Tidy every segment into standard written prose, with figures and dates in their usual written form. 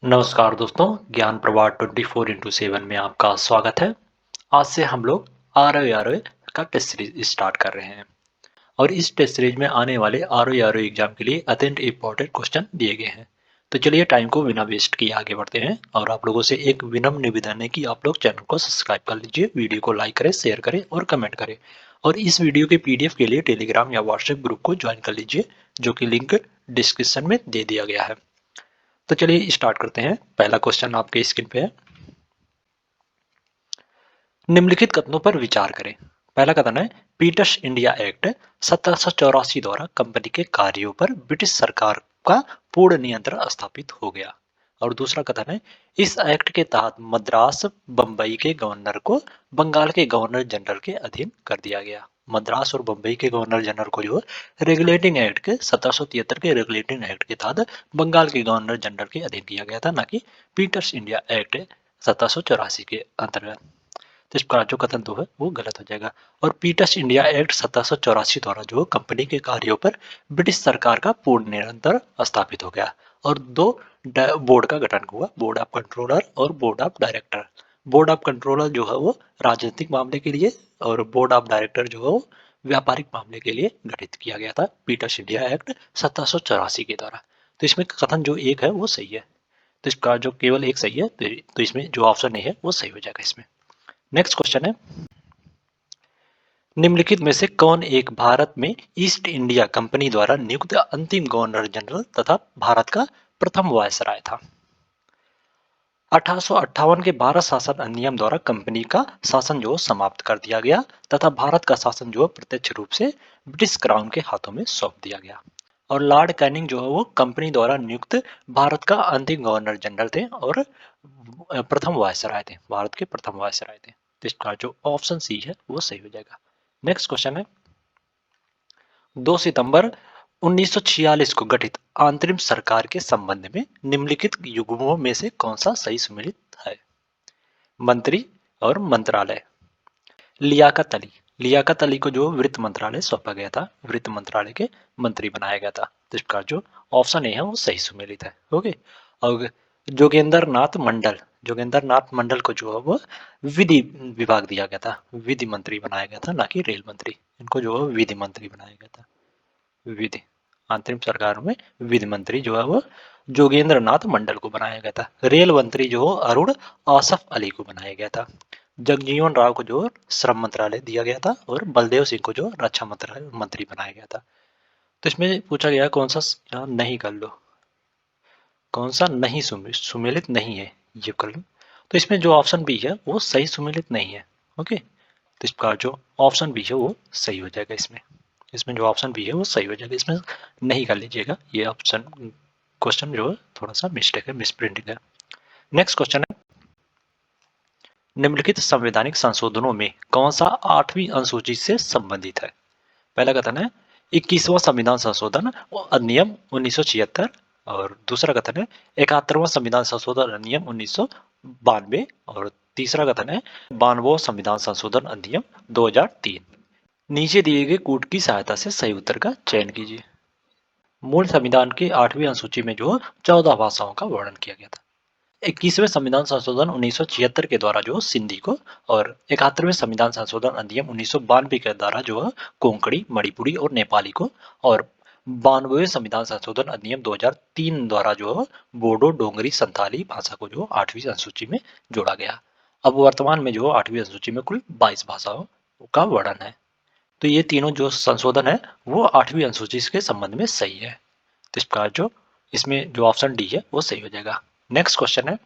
नमस्कार दोस्तों, ज्ञान प्रवाह 24x7 में आपका स्वागत है। आज से हम लोग आरओ का टेस्ट सीरीज स्टार्ट कर रहे हैं और इस टेस्ट सीरीज में आने वाले आरओ एग्जाम के लिए अत्यंत इंपॉर्टेंट क्वेश्चन दिए गए हैं। तो चलिए टाइम को बिना वेस्ट किए आगे बढ़ते हैं और आप लोगों से एक विनम्र निवेदन है कि आप लोग चैनल को सब्सक्राइब कर लीजिए, वीडियो को लाइक करें, शेयर करें और कमेंट करें। और इस वीडियो के पीडीएफ के लिए टेलीग्राम या व्हाट्सएप ग्रुप को ज्वाइन कर लीजिए, जो कि लिंक डिस्क्रिप्शन में दे दिया गया है। तो चलिए स्टार्ट करते हैं। पहला क्वेश्चन आपके स्क्रीन पे है। निम्नलिखित कथनों पर विचार करें। पहला कथन है, पीटर्स इंडिया एक्ट 1784 द्वारा कंपनी के कार्यों पर ब्रिटिश सरकार का पूर्ण नियंत्रण स्थापित हो गया। और दूसरा कथन है, इस एक्ट के तहत मद्रास बंबई के गवर्नर को बंगाल के गवर्नर जनरल के अधीन कर दिया गया। मद्रास और बंबई के गवर्नर जनरल को जो रेगुलेटिंग एक्ट के 1773 के रेगुलेटिंग एक्ट के तहत बंगाल के गवर्नर जनरल के अधीन किया गया था, न कि पीटर्स इंडिया एक्ट 1784 के अंतर्गत। तो इसका जो कथन तो है वो गलत हो जाएगा। और पीटर्स इंडिया एक्ट 1784 द्वारा जो कंपनी के कार्यों पर ब्रिटिश सरकार का पूर्ण नियंत्रण स्थापित हो गया और दो बोर्ड का गठन हुआ, बोर्ड ऑफ कंट्रोलर और board of director. Board of controller जो है वो राजनीतिक मामले के लिए और बोर्ड ऑफ डायरेक्टर जो है वो व्यापारिक मामले के लिए गठित किया गया था पीटर्स इंडिया एक्ट 1784 के द्वारा। तो इसमें कथन जो एक है वो सही है। तो इसका जो केवल एक सही है, तो इसमें जो ऑप्शन ए है वो सही हो जाएगा। इसमें नेक्स्ट क्वेश्चन है, निम्नलिखित में से कौन एक भारत में ईस्ट इंडिया कंपनी द्वारा नियुक्त अंतिम गवर्नर जनरल तथा भारत का प्रथम वायसराय था? 1858 के भारत शासन अधिनियम द्वारा कंपनी का शासन जो समाप्त कर दिया गया तथा भारत का शासन जो प्रत्यक्ष रूप से ब्रिटिश क्राउन के हाथों में सौंप दिया गया। और लॉर्ड कैनिंग जो है वो कंपनी द्वारा नियुक्त भारत का अंतिम गवर्नर जनरल थे और प्रथम वायसराय थे, भारत के प्रथम वायसराय थे। तो इसका जो ऑप्शन सी है वो सही हो जाएगा। नेक्स्ट क्वेश्चन है, 2 सितंबर 1946 को गठित अंतरिम सरकार के संबंध में निम्नलिखित युग्मों में से कौन सा सही सुमेलित है? मंत्री और मंत्रालय। लियाकत अली, लियाकत अली को जो वित्त मंत्रालय सौंपा गया था, वित्त मंत्रालय के मंत्री बनाया गया था। तो इसका जो ऑप्शन ए है वो सही सुमेलित है। ओके। और जोगेंद्र नाथ मंडल, जोगेंद्र नाथ मंडल को जो है वो विधि विभाग दिया गया था, विधि मंत्री बनाया गया था, ना कि रेल मंत्री। इनको जो है विधि मंत्री बनाया गया था। विधि अंतरिम सरकार में विधि मंत्री जो है वो जोगेंद्र नाथ मंडल को बनाया गया था। रेल मंत्री जो अरुण आसफ अली को बनाया गया था। जगजीवन राव को जो श्रम मंत्रालय दिया गया था और बलदेव सिंह को जो रक्षा मंत्री बनाया गया था। तो इसमें पूछा गया कौन सा नहीं कर लो, कौन सा नहीं सुमेलित नहीं है, ये कर लो। तो इसमें जो ऑप्शन बी है वो सही सुमेलित नहीं है। ओके। तो इसका जो ऑप्शन बी है वो सही हो जाएगा। इसमें इसमें जो ऑप्शन बी है वो सही हो जाएगा। इसमें नहीं कर लीजिएगा, ये ऑप्शन क्वेश्चन जो है थोड़ा सा मिस्टेक है, मिसप्रिंटिंग है। नेक्स्ट क्वेश्चन है, निम्नलिखित संवैधानिक संशोधनों में कौन सा 8वीं अनुसूची से संबंधित है? पहला कथन है 21वां संविधान संशोधन अधिनियम 1976 और दूसरा कथन है 71वां संविधान संशोधन अधिनियम 1992 और तीसरा कथन है 92वां संविधान संशोधन अधिनियम 2003। नीचे दिए गए कूट की सहायता से सही उत्तर का चयन कीजिए। मूल संविधान की 8वीं अनुसूची में जो 14 भाषाओं का वर्णन किया गया था। 21वें संविधान संशोधन 1976 के द्वारा जो सिंधी को और 71वें संविधान संशोधन अधिनियम 1992 के द्वारा जो कोंकणी, मणिपुरी और नेपाली को और 92वें संविधान संशोधन अधिनियम 2003 द्वारा जो बोडो, डोंगरी, संथाली भाषा को जो 8वीं अनुसूची में जोड़ा गया। अब वर्तमान में जो 8वीं अनुसूची में कुल 22 भाषाओं का वर्णन है। तो ये तीनों जो संशोधन है वो 8वीं अनुसूची के संबंध में सही है। तो इसका जो इसमें जो ऑप्शन डी है वो सही हो जाएगा। नेक्स्ट क्वेश्चन है,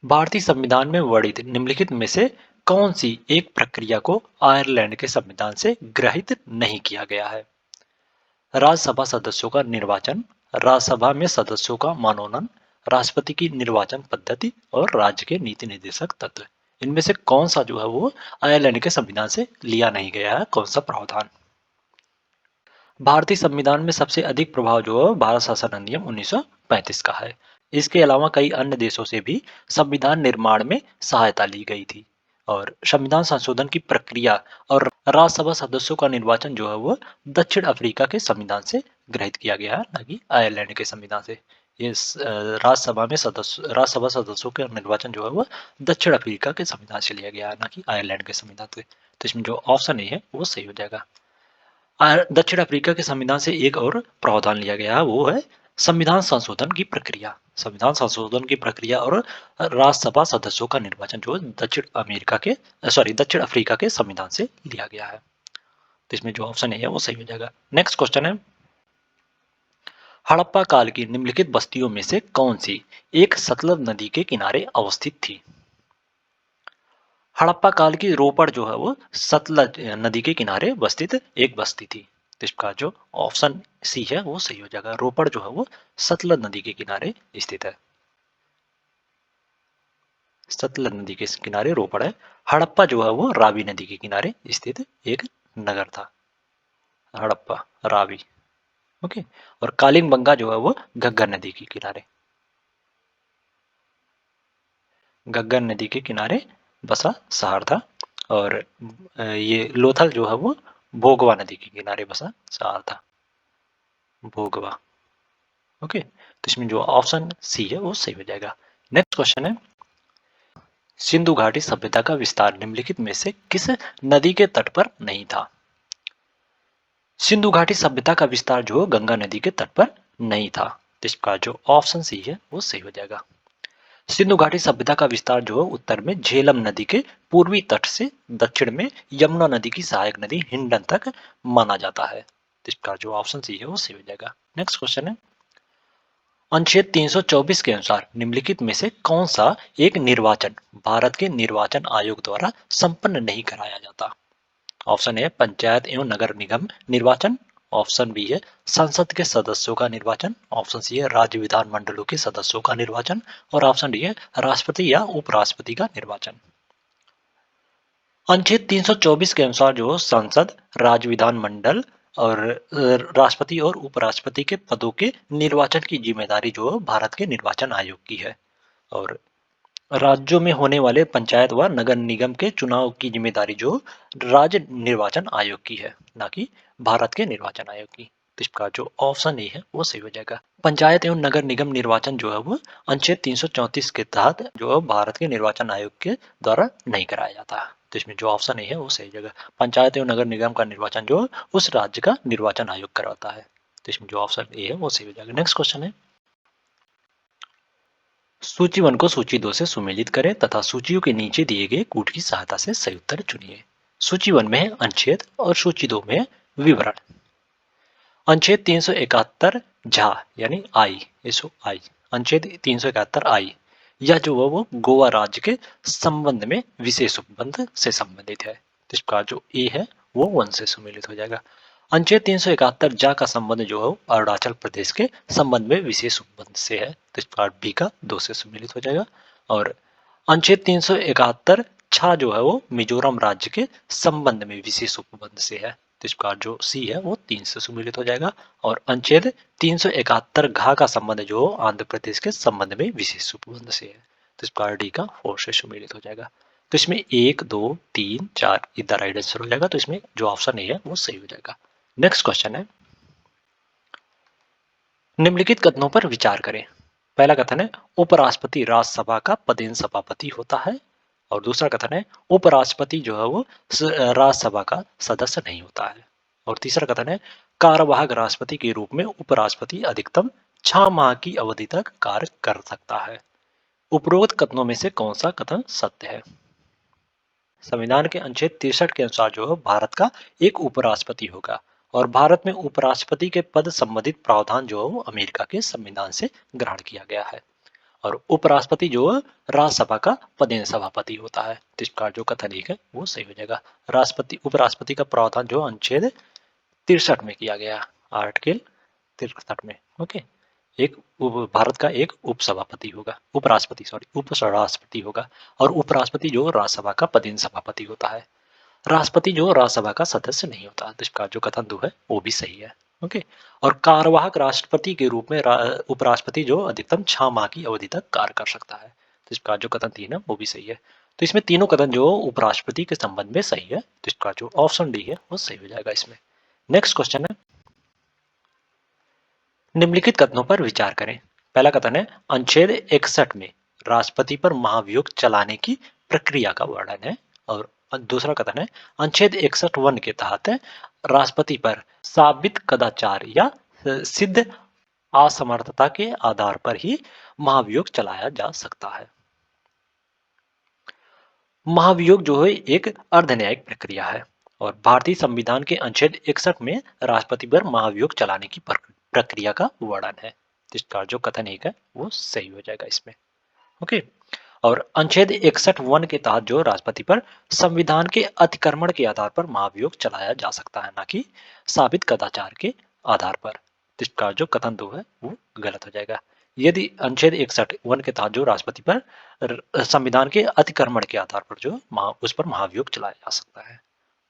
भारतीय संविधान में वर्णित निम्नलिखित में से कौन सी एक प्रक्रिया को आयरलैंड के संविधान से ग्रहित नहीं किया गया है? राज्यसभा सदस्यों का निर्वाचन, राज्यसभा में सदस्यों का मनोनयन, राष्ट्रपति की निर्वाचन पद्धति और राज्य के नीति निर्देशक तत्व। इनमें से कौन सा जो है वो आयरलैंड के संविधान से लिया नहीं गया है, कौन सा प्रावधान? भारतीय संविधान में सबसे अधिक प्रभाव जो है भारत शासन अधिनियम 1935 का है। इसके अलावा कई अन्य देशों से भी संविधान निर्माण में सहायता ली गई थी और संविधान संशोधन की प्रक्रिया और राज्यसभा सदस्यों का निर्वाचन जो है वो दक्षिण अफ्रीका के संविधान से ग्रहित किया गया है, न कि आयरलैंड के संविधान से। ये राज्यसभा सदस्यों का निर्वाचन जो है वो दक्षिण अफ्रीका के संविधान से लिया गया है, ना कि आयरलैंड के संविधान से। तो इसमें जो ऑप्शन ए है वो सही हो जाएगा। दक्षिण अफ्रीका के संविधान से एक और प्रावधान लिया गया है, वो है संविधान संशोधन की प्रक्रिया। संविधान संशोधन की प्रक्रिया और राज्यसभा सदस्यों का निर्वाचन जो दक्षिण अफ्रीका के संविधान से लिया गया है। तो इसमें जो ऑप्शन है वो सही हो जाएगा। नेक्स्ट क्वेश्चन है, हड़प्पा काल की निम्नलिखित बस्तियों में से कौन सी एक सतलज नदी के किनारे अवस्थित थी? हड़प्पा काल की रोपड़ जो है वो सतलज नदी के किनारे अवस्थित एक बस्ती थी। तो इसका जो ऑप्शन सी है वो सही हो जाएगा। रोपड़ जो है वो सतलज नदी के किनारे स्थित है। सतलज नदी के किनारे रोपड़ है। हड़प्पा जो है वो रावी नदी के किनारे स्थित एक नगर था। हड़प्पा, रावी, ओके। और कालिंगबंगा जो है वो घग्गर नदी के किनारे, घग्गर नदी के किनारे बसा शहर था। और ये लोथल जो है वो भोगवा नदी के किनारे बसा शहर था, भोगवा, ओके। तो इसमें जो ऑप्शन सी है वो सही हो जाएगा। नेक्स्ट क्वेश्चन है, सिंधु घाटी सभ्यता का विस्तार निम्नलिखित में से किस नदी के तट पर नहीं था? सिंधु घाटी सभ्यता का विस्तार जो गंगा नदी के तट पर नहीं था। तो इसका जो ऑप्शन सी है वो सही हो जाएगा। सिंधु घाटी सभ्यता का विस्तार जो है उत्तर में झेलम नदी के पूर्वी तट से दक्षिण में यमुना नदी की सहायक नदी हिंडन तक माना जाता है। तो इसका जो ऑप्शन सी है वो सही हो जाएगा। नेक्स्ट क्वेश्चन है, अनुच्छेद 324 के अनुसार निम्नलिखित में से कौन सा एक निर्वाचन भारत के निर्वाचन आयोग द्वारा संपन्न नहीं कराया जाता? ऑप्शन ए पंचायत एवं नगर निगम निर्वाचन, ऑप्शन बी है संसद के सदस्यों का निर्वाचन, ऑप्शन सी है राज्य विधान मंडलों के सदस्यों का निर्वाचन, और ऑप्शन डी है राष्ट्रपति या उपराष्ट्रपति का निर्वाचन। अनुच्छेद 324 के अनुसार जो संसद, राज्य विधान मंडल और राष्ट्रपति और उपराष्ट्रपति के पदों के निर्वाचन की जिम्मेदारी जो भारत के निर्वाचन आयोग की है। और राज्यों में होने वाले पंचायत व नगर निगम के चुनाव की जिम्मेदारी जो राज्य निर्वाचन आयोग की है, ना कि भारत के निर्वाचन आयोग की। तो इसका जो ऑप्शन ए है वो सही हो जाएगा। पंचायत एवं नगर निगम निर्वाचन जो है वो अनुच्छेद 334 के तहत जो है भारत के निर्वाचन आयोग के द्वारा नहीं कराया जाता। तो इसमें जो ऑप्शन ए है वो सही जगह। पंचायत एवं नगर निगम का निर्वाचन जो उस राज्य का निर्वाचन आयोग करवाता है। तो इसमें जो ऑप्शन ए है वो सही हो जाएगा। नेक्स्ट क्वेश्चन है, सूची 1 को सूची 2 से सुमेलित करें तथा सूचियों के नीचे दिए गए कूट की सहायता से सही उत्तर चुनिए। सूची 1 में है अनुच्छेद और सूची 2 में है विवरण। अनुच्छेद 371 झा यानी आई, एसओ आई, अनुच्छेद 371 आई, यह जो है वो गोवा राज्य के संबंध में विशेष उपबंध से संबंधित है। तो इसका जो ए है वो 1 से सुमेलित हो जाएगा। अनुच्छेद 371 जा का संबंध जो है अरुणाचल प्रदेश के संबंध में विशेष उपबंध से है। तो इस पार्ट बी का 2 से सुमेलित हो जाएगा। और अनुच्छेद 371 छा जो है वो मिजोरम राज्य के संबंध में विशेष उपबंध से है। तो इसका जो सी है वो 3 से सुमेलित हो जाएगा। और अनुच्छेद 371 घा का संबंध जो आंध्र प्रदेश के संबंध में विशेष उपबंध से है। तो इसका डी का 4 से सुमेलित हो जाएगा। तो इसमें 1 2 3 4 इधर राइट आंसर हो जाएगा। तो इसमें जो ऑप्शन ए है वो सही हो जाएगा। नेक्स्ट क्वेश्चन है, निम्नलिखित कथनों पर विचार करें। पहला कथन है उपराष्ट्रपति राज्यसभा का पदेन सभापति होता है। और दूसरा कथन है उपराष्ट्रपति जो है वो राज्यसभा का सदस्य नहीं होता है। और तीसरा कथन है कार्यवाहक राष्ट्रपति के रूप में उपराष्ट्रपति अधिकतम 6 माह की अवधि तक कार्य कर सकता है। उपरोक्त कथनों में से कौन सा कथन सत्य है? संविधान के अनुच्छेद 63 के अनुसार जो है भारत का एक उपराष्ट्रपति होगा। और भारत में उपराष्ट्रपति के पद संबंधित प्रावधान जो है वो अमेरिका के संविधान से ग्रहण किया गया है। और उपराष्ट्रपति जो है राज्यसभा का पदेन सभापति होता है। तो इसका जो कथन एक है वो सही हो जाएगा। राष्ट्रपति उपराष्ट्रपति का प्रावधान जो अनुच्छेद 63 में किया गया, आर्टिकल 63 में, ओके। एक भारत का एक उपसभापति होगा, उपराष्ट्रपति सॉरी उपराष्ट्रपति होगा। और उपराष्ट्रपति जो राज्यसभा का पदेन सभापति होता है। राष्ट्रपति जो राज्यसभा का सदस्य नहीं होता। तो इसका जो कथन 2 है वो भी सही है, ओके। और कार्यवाहक राष्ट्रपति के रूप में उपराष्ट्रपति जो अधिकतम 6 माह की अवधि तक कार्य कर सकता है। तो इसका जो कथन 3 है वो भी सही है। तो इसमें तीनों कथन जो उपराष्ट्रपति के संबंध में सही है। तो इसका जो ऑप्शन डी है वो सही हो जाएगा इसमें। नेक्स्ट क्वेश्चन है, निम्नलिखित कथनों पर विचार करें। पहला कथन है अनुच्छेद 61 में राष्ट्रपति पर महाभियोग चलाने की प्रक्रिया का वर्णन है। और दूसरा कथन है अनुच्छेद 61 के तहत राष्ट्रपति पर साबित कदाचार या सिद्ध असमर्थता के आधार पर ही महाभियोग चलाया जा सकता है। महाभियोग जो है एक अर्धन्यायिक प्रक्रिया है और भारतीय संविधान के अनुच्छेद 61 में राष्ट्रपति पर महाभियोग चलाने की प्रक्रिया का वर्णन है। इसका जो कथन एक है वो सही हो जाएगा इसमें। ओके, और अनुच्छेद 61 के तहत जो राष्ट्रपति पर संविधान के अतिक्रमण के आधार पर महाभियोग चलाया जा सकता है, ना कि साबित कदाचार के आधार पर। इसका जो कथन 2 है वो गलत हो जाएगा। यदि अनुच्छेद 61 के तहत जो राष्ट्रपति पर संविधान के अतिक्रमण के आधार पर जो उस पर महाभियोग चलाया जा सकता है,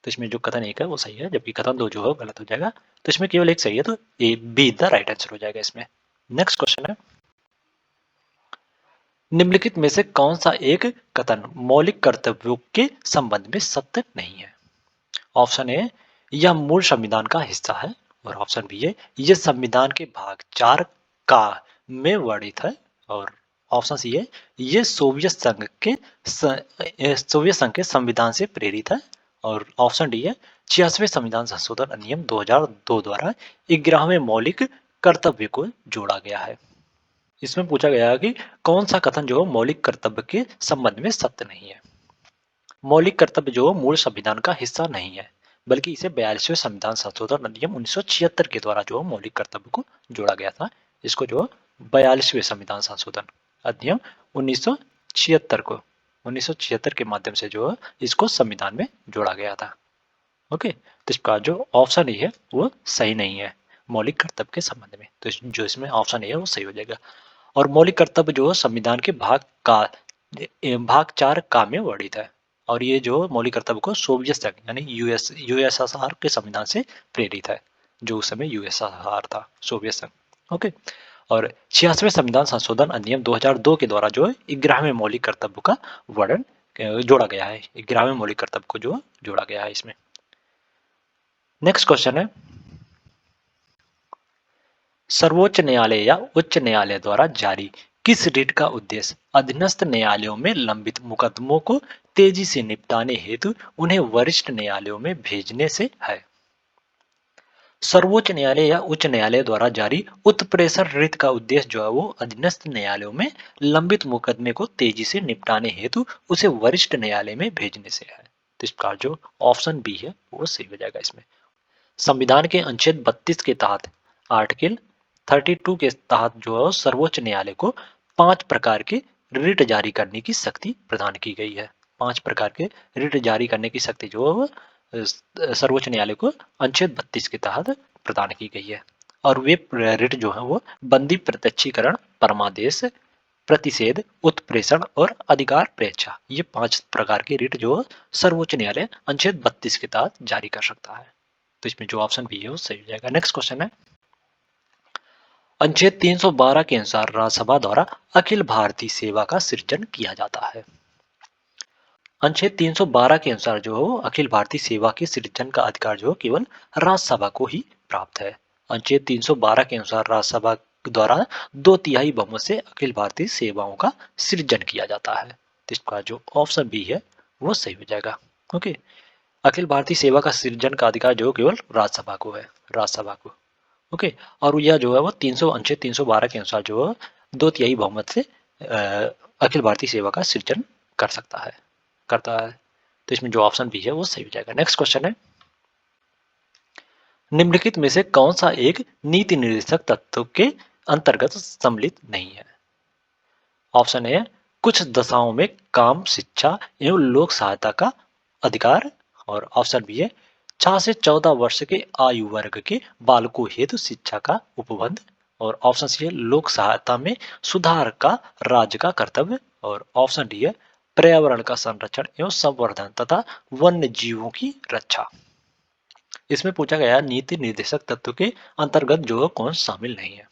तो इसमें जो कथन 1 है वो सही है, जबकि कथन 2 जो है गलत हो जाएगा। तो इसमें केवल एक सही है, तो A be the right answer हो जाएगा इसमें। नेक्स्ट क्वेश्चन है निम्नलिखित में से कौन सा एक कथन मौलिक कर्तव्यों के संबंध में सत्य नहीं है। ऑप्शन ए यह मूल संविधान का हिस्सा है, और ऑप्शन बी है यह संविधान के भाग 4 का में वर्णित है, और ऑप्शन सी है यह सोवियत संघ के संविधान से प्रेरित है, और ऑप्शन डी है 86वें संविधान संशोधन अधिनियम 2002 द्वारा 11वें मौलिक कर्तव्य को जोड़ा गया है। इसमें पूछा गया है कि कौन सा कथन जो मौलिक कर्तव्य के संबंध में सत्य नहीं है। मौलिक कर्तव्य जो मूल संविधान का हिस्सा नहीं है, बल्कि इसे 42वें संविधान संशोधन अधिनियम 1976 के द्वारा जो मौलिक कर्तव्य को जोड़ा गया था। इसको जो 42वें संविधान संशोधन अधिनियम 1976 के माध्यम से जो इसको संविधान में जोड़ा गया था। ओके, तो इसका जो ऑप्शन ए है वो सही नहीं है मौलिक कर्तव्य के संबंध में, तो जो इसमें ऑप्शन ए है वो सही हो जाएगा। और मौलिक कर्तव्य जो संविधान के भाग 4 का में वर्णित है, और ये जो मौलिक कर्तव्य को सोवियत संघ यानी यूएसएसआर के संविधान से प्रेरित है, जो उस समय यूएसएसआर था, सोवियत संघ। ओके, और 86वें संविधान संशोधन अधिनियम 2002 के द्वारा जो 11वें मौलिक कर्तव्य का वर्णन जोड़ा गया है, 11वें मौलिक कर्तव्य को जो जोड़ा गया है इसमें। नेक्स्ट क्वेश्चन है सर्वोच्च न्यायालय या उच्च न्यायालय द्वारा जारी किस रिट का उद्देश्य अधीनस्थ न्यायालयों में लंबित मुकदमों को तेजी से निपटाने हेतु उन्हें वरिष्ठ न्यायालयों में भेजने से है। सर्वोच्च न्यायालय या उच्च न्यायालय द्वारा जारी उत्प्रेषण रिट का उद्देश्य जो है वो अधीनस्थ न्यायालयों में लंबित मुकदमे को तेजी से निपटाने हेतु उसे वरिष्ठ न्यायालय में भेजने से है। तो इसका जो ऑप्शन बी है वो सही हो जाएगा इसमें। संविधान के अनुच्छेद 32 के तहत आर्टिकल 32 के तहत जो है सर्वोच्च न्यायालय को 5 प्रकार के रिट जारी करने की शक्ति प्रदान की गई है। 5 प्रकार के रिट जारी करने की शक्ति जो है सर्वोच्च न्यायालय को अनुच्छेद 32 के तहत प्रदान की गई है, और वे रिट जो है वो बंदी प्रत्यक्षीकरण, परमादेश, प्रतिषेध, उत्प्रेषण और अधिकार प्रेक्षा, ये 5 प्रकार के रिट जो सर्वोच्च न्यायालय अनुच्छेद 32 के तहत जारी कर सकता है। तो इसमें जो ऑप्शन बी है वो सही हो जाएगा। नेक्स्ट क्वेश्चन है अनुच्छेद 312 के अनुसार राज्यसभा द्वारा अखिल भारतीय सेवा का सृजन किया जाता है। अनुच्छेद 312 के अनुसार जो अखिल भारतीय सेवा के सृजन का अधिकार जो केवल राज्यसभा को ही प्राप्त है। अनुच्छेद 312 के अनुसार राज्यसभा द्वारा 2/3 बहुमत से अखिल भारतीय सेवाओं का सृजन किया जाता है। तो इसका जो ऑप्शन बी है वो सही हो जाएगा। ओके, अखिल भारतीय सेवा का सृजन का अधिकार जो केवल राज्यसभा को है, राज्यसभा को। ओके, और यह जो है वो अनुच्छेद 312 के अनुसार जो 2/3 बहुमत से अखिल भारतीय सेवा का सृजन करता है। तो इसमें जो ऑप्शन बी है वो सही हो जाएगा। नेक्स्ट क्वेश्चन है निम्नलिखित में से कौन सा एक नीति निर्देशक तत्व के अंतर्गत सम्मिलित नहीं है। ऑप्शन ए कुछ दशाओं में काम, शिक्षा एवं लोक सहायता का अधिकार, और ऑप्शन बी है 6 से 14 वर्ष के आयु वर्ग के बालकों हेतु शिक्षा का उपबंध, और ऑप्शन सी है लोक सहायता में सुधार का राज्य का कर्तव्य, और ऑप्शन डी है पर्यावरण का संरक्षण एवं संवर्धन तथा वन्य जीवों की रक्षा। इसमें पूछा गया नीति निर्देशक तत्व के अंतर्गत जो कौन शामिल नहीं है।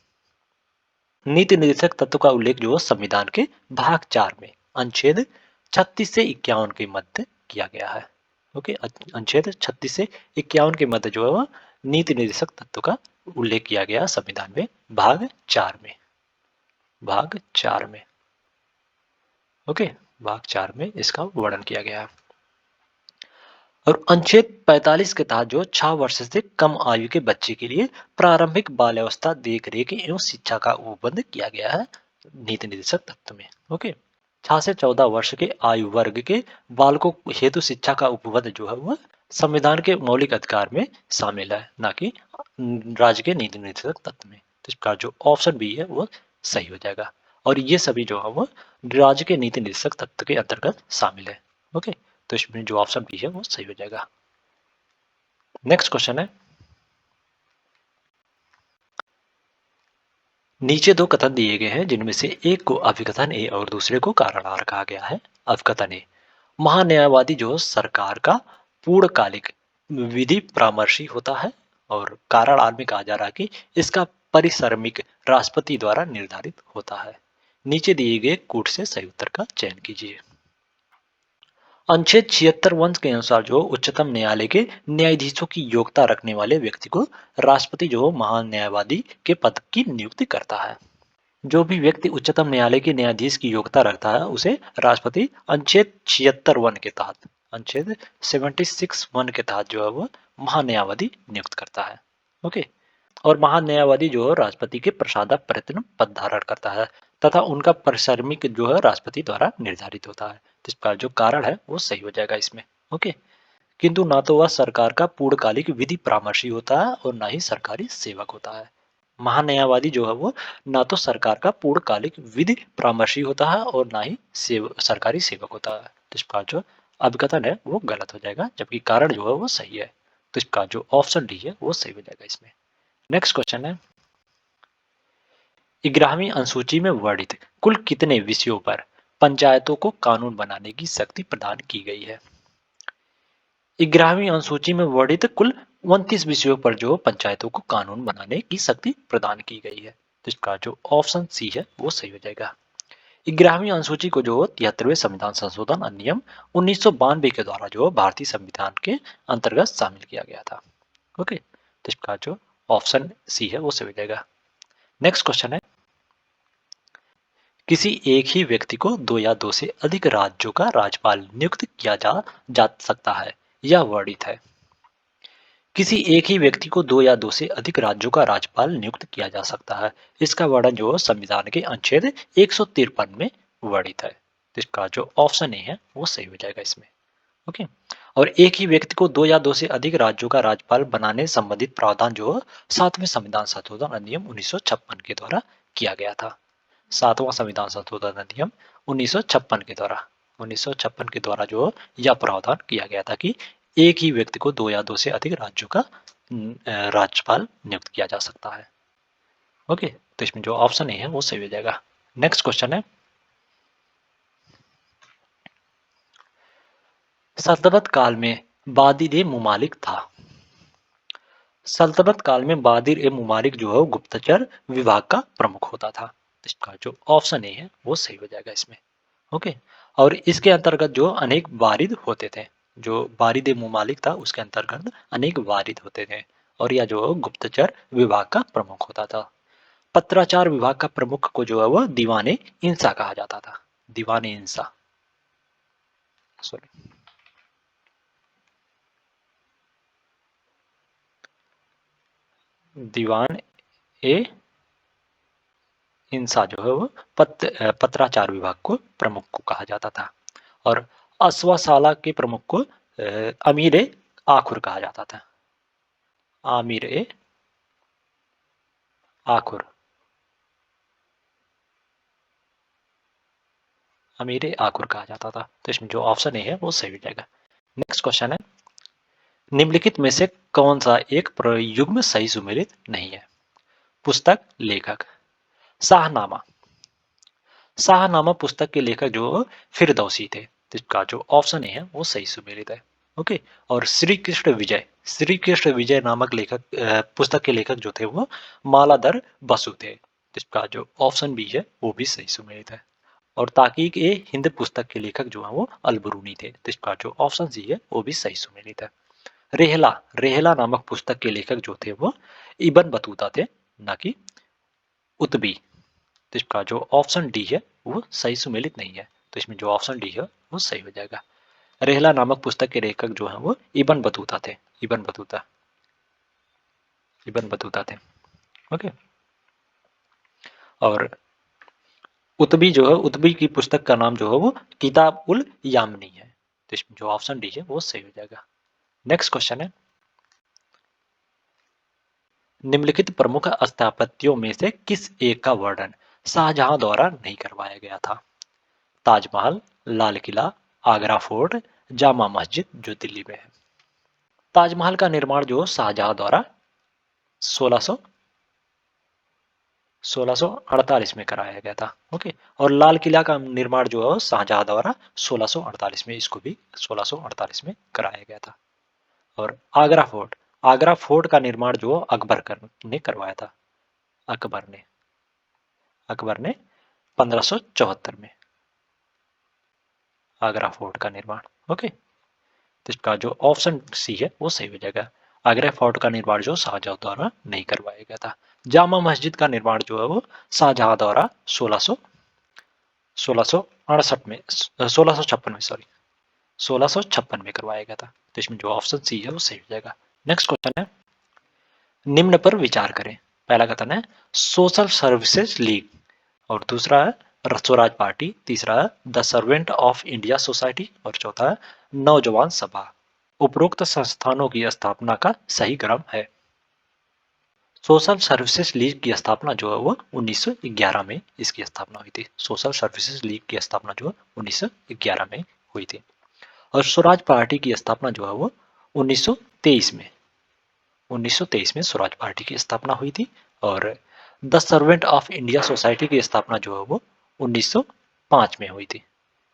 नीति निर्देशक तत्व का उल्लेख जो संविधान के भाग 4 में अनुच्छेद 36 से 51 के मध्य किया गया है। ओके, अनुच्छेद 36 से 51 के मध्य जो है नीति निर्देशक तत्व का उल्लेख किया गया संविधान में भाग 4 में। भाग 4 में। ओके, भाग 4 में इसका वर्णन किया गया है। और अनुच्छेद 45 के तहत जो 6 वर्ष से कम आयु के बच्चे के लिए प्रारंभिक बाल्यावस्था देखरेख एवं शिक्षा का उपबंध किया गया है नीति निर्देशक तत्व में। ओके, 6 से 14 वर्ष के आयु वर्ग के बालकों हेतु शिक्षा का उपबंध जो है वह संविधान के मौलिक अधिकार में शामिल है, ना कि राज्य के नीति निर्देशक तत्व में। तो इसका जो ऑप्शन बी है वो सही हो जाएगा। और ये सभी जो है वो राज्य के नीति निर्देशक तत्व के अंतर्गत शामिल है। ओके, तो इसमें जो ऑप्शन बी है वो सही हो जाएगा। नेक्स्ट क्वेश्चन है, नीचे दो कथन दिए गए हैं जिनमें से एक को अभिकथन ए और दूसरे को कारण आर कहा गया है। अभिकथन ए, महान्यायवादी जो सरकार का पूर्णकालिक विधि परामर्शी होता है। और कारण आर में कहा जा रहा है कि इसका परिश्रमिक राष्ट्रपति द्वारा निर्धारित होता है। नीचे दिए गए कूट से सही उत्तर का चयन कीजिए। अनुच्छेद 76 वंश के अनुसार जो उच्चतम न्यायालय के न्यायाधीशों की योग्यता रखने वाले व्यक्ति को राष्ट्रपति जो महान न्यायवादी के पद की नियुक्ति करता है। जो भी व्यक्ति उच्चतम न्यायालय के न्यायाधीश की योग्यता रखता है उसे राष्ट्रपति अनुच्छेद 76 वन के तहत, अनुच्छेद 76 वन के तहत जो है वो महान्यायवादी नियुक्त करता है। ओके, और महान न्यायवादी जो है राष्ट्रपति के प्रसादक प्रयत्न पद धारण करता है तथा उनका परिश्रमिक जो है राष्ट्रपति द्वारा निर्धारित होता है। तो इसका जो कारण है वो सही हो जाएगा इसमें। ओके, किंतु ना तो वह सरकार का पूर्णकालिक विधि परामर्शी होता है और ना ही सरकारी सेवक होता है। महान्यायवादी जो है वो ना तो सरकार का पूर्णकालिक विधि परामर्शी होता है और ना ही सरकारी सेवक होता है। तो इसका जो अभिकथन है वो गलत हो जाएगा, जबकि कारण जो है वो सही है। तो इसका जो ऑप्शन डी है वो सही हो जाएगा इसमें। नेक्स्ट क्वेश्चन है, 11वीं अनुसूची में वर्णित कुल कितने विषयों पर पंचायतों को कानून बनाने की शक्ति प्रदान की गई है? 11वीं अनुसूची में वर्णित कुल 29 विषयों पर जो पंचायतों को कानून बनाने की शक्ति प्रदान की गई है। तो इसका जो ऑप्शन सी है वो सही हो जाएगा। 11वीं अनुसूची को जो 73वें संविधान संशोधन अधिनियम 1992 के द्वारा जो भारतीय संविधान के अंतर्गत शामिल किया गया था। ओके, तो इसका जो ऑप्शन सी है वो सही हो जाएगा। नेक्स्ट क्वेश्चन है, किसी एक ही व्यक्ति को 2 या 2 से अधिक राज्यों का राज्यपाल नियुक्त किया जा सकता है, यह वर्णित है। किसी एक ही व्यक्ति को 2 या 2 से अधिक राज्यों का राज्यपाल नियुक्त किया जा सकता है। इसका वर्णन जो संविधान के अनुच्छेद 153 में वर्णित है। तो इसका जो ऑप्शन ए है वो सही हो जाएगा इसमें। ओके, और एक ही व्यक्ति को 2 या 2 से अधिक राज्यों का राज्यपाल बनाने संबंधित प्रावधान जो 7वें संविधान संशोधन अधिनियम 1956 के द्वारा किया गया था। 7वां संविधान संशोधन अधिनियम 1956 के द्वारा जो यह प्रावधान किया गया था कि एक ही व्यक्ति को 2 या 2 से अधिक राज्यों का राज्यपाल नियुक्त किया जा सकता है। ओके, तो इसमें जो ऑप्शन ए है वो सही हो जाएगा। नेक्स्ट क्वेश्चन है, सल्तनत काल में बादिर ए मुमालिक था। सल्तनत काल में बादिर ए मुमालिक जो है गुप्तचर विभाग का प्रमुख होता था। इसका जो ऑप्शन ए है वो सही हो जाएगा इसमें। ओके, और इसके अंतर्गत जो अनेक वारिद होते थे, जो बारिद ए मुमालिक था उसके अंतर्गत अनेक वारिद होते थे और यह जो गुप्तचर विभाग का प्रमुख होता था। पत्राचार विभाग का प्रमुख को जो है वो दीवाने इंसा कहा जाता था। दीवाने इंसा, सॉरी, दीवान ए इंसा जो है वो पत्राचार विभाग को प्रमुख को कहा जाता था। और अश्वशाला के प्रमुख को अमीर ए आखुर कहा जाता था। आमिर ए आखुर, अमीर ए आखुर कहा जाता था। तो इसमें जो ऑप्शन ए है वो सही हो जाएगा। नेक्स्ट क्वेश्चन है, निम्नलिखित में से कौन सा एक प्रयुग्म सही सुमेलित नहीं है? पुस्तक, लेखक। शाहनामा, शाहनामा पुस्तक के लेखक जो फिरदौसी थे। तो इसका जो ऑप्शन ए है वो सही सुमेलित है। ओके, और श्री कृष्ण विजय, श्री कृष्ण विजय नामक लेखक पुस्तक के लेखक जो थे वो मालाधर बसु थे। तो इसका जो ऑप्शन बी है वो भी सही सुमेलित है। और ताकीक ए हिंद पुस्तक के लेखक जो है वो अलबरूनी थे। तो इसका जो ऑप्शन सी है वो भी सही सुमेलित है। रेहला, रेहला नामक पुस्तक के लेखक जो थे वो इबन बतूता थे, ना कि उतबी। तो इसका जो ऑप्शन डी है वो सही सुमेलित नहीं है। तो इसमें जो ऑप्शन डी है वो सही हो जाएगा। रेहला नामक पुस्तक के लेखक जो है वो इब्न बतूता थे। इब्न बतूता थे। ओके। और उतबी जो है, उतबी की पुस्तक का नाम जो है वो किताब उल यामनी है। तो इसमें जो ऑप्शन डी है वो सही हो जाएगा। नेक्स्ट क्वेश्चन है, निम्नलिखित प्रमुख स्थापत्यों में से किस एक का वर्णन शाहजहां द्वारा नहीं करवाया गया था? ताजमहल, लाल किला, आगरा फोर्ट, जामा मस्जिद जो दिल्ली में है। ताजमहल का निर्माण जो शाहजहां द्वारा 1600 1648 में कराया गया था। ओके। और लाल किला का निर्माण जो है शाहजहां द्वारा 1648 में, इसको भी 1648 में कराया गया था। और आगरा फोर्ट का निर्माण जो ने करवाया था। अकबर ने 1574 में आगरा फोर्ट का निर्माण। ओके। तो इसका जो ऑप्शन सी है वो सही हो जाएगा। आगरा फोर्ट का निर्माण जो शाहजहां द्वारा नहीं करवाया गया था। जामा मस्जिद का निर्माण जो है वो शाहजहां द्वारा 1668 में 1656 में, सॉरी 1656 में करवाया गया था। तो इसमें जो ऑप्शन सी है वो सही हो जाएगा। नेक्स्ट क्वेश्चन है, निम्न पर विचार करें। पहला कथन है सोशल सर्विसेज लीग, और दूसरा है स्वराज पार्टी, तीसरा है the servant of India society, और चौथा है नौजवान सभा। उपरोक्त संस्थानों की स्थापना का सही क्रम है। सोशल सर्विसेज लीग की स्थापना जो है वो 1911 में इसकी स्थापना हुई थी। सोशल सर्विसेज लीग की स्थापना जो है 1911 में हुई थी। और स्वराज पार्टी की स्थापना जो है वो 1923 में 1923 में स्वराज पार्टी की स्थापना हुई थी। और the servant of India society की स्थापना जो है वो 1905 में हुई थी,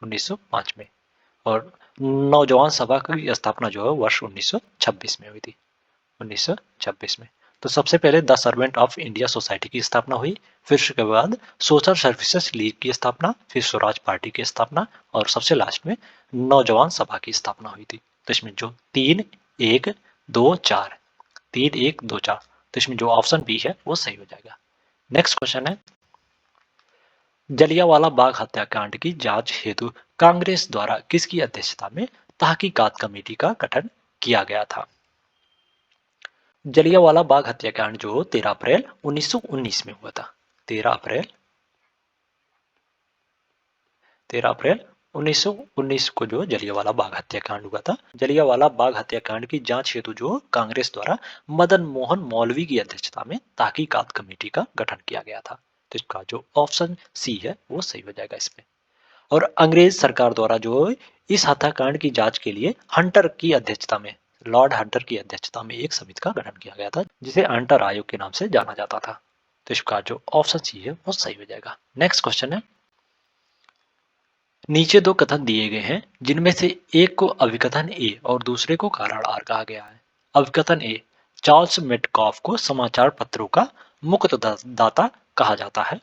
1905 में। और नौजवान सभा की स्थापना जो है वर्ष 1926 में हुई थी, 1926 में। तो सबसे पहले the servant of India society की स्थापना हुई, फिर उसके बाद सोशल सर्विसेज लीग की स्थापना, फिर स्वराज पार्टी की स्थापना, और सबसे लास्ट में नौजवान सभा की स्थापना हुई थी। तो इसमें जो 3 1 2 4 तो इसमें जो ऑप्शन बी है वो सही हो जाएगा। नेक्स्ट क्वेश्चन है, जलियांवाला बाग हत्याकांड की जांच हेतु कांग्रेस द्वारा किसकी अध्यक्षता में तहकीकात कमेटी का गठन किया गया था? जलियांवाला बाग हत्याकांड जो 13 अप्रैल 1919 में हुआ था। 13 अप्रैल 1919 को जो जलियांवाला बाग हत्याकांड हुआ था। जलियांवाला बाग हत्याकांड की जांच हेतु जो कांग्रेस द्वारा मदन मोहन मौलवी की अध्यक्षता में तहकीकात कमेटी का गठन किया गया था। तो इसका जो ऑप्शन सी है वो सही हो जाएगा इसमें। और अंग्रेज सरकार द्वारा जो इस हत्याकांड की जांच के लिए हंटर की अध्यक्षता में, लॉर्ड हंटर की अध्यक्षता में एक समिति का गठन किया गया था, जिसे हंटर आयोग के नाम से जाना जाता था। तो इसका जो ऑप्शन सी है वो सही हो जाएगा। नेक्स्ट क्वेश्चन है, नीचे दो कथन दिए गए हैं जिनमें से एक को अभिकथन ए और दूसरे को कारण आर कहा गया है। अभिकथन ए, चार्ल्स मेटकॉफ को समाचार पत्रों का मुक्त दाता कहा जाता है।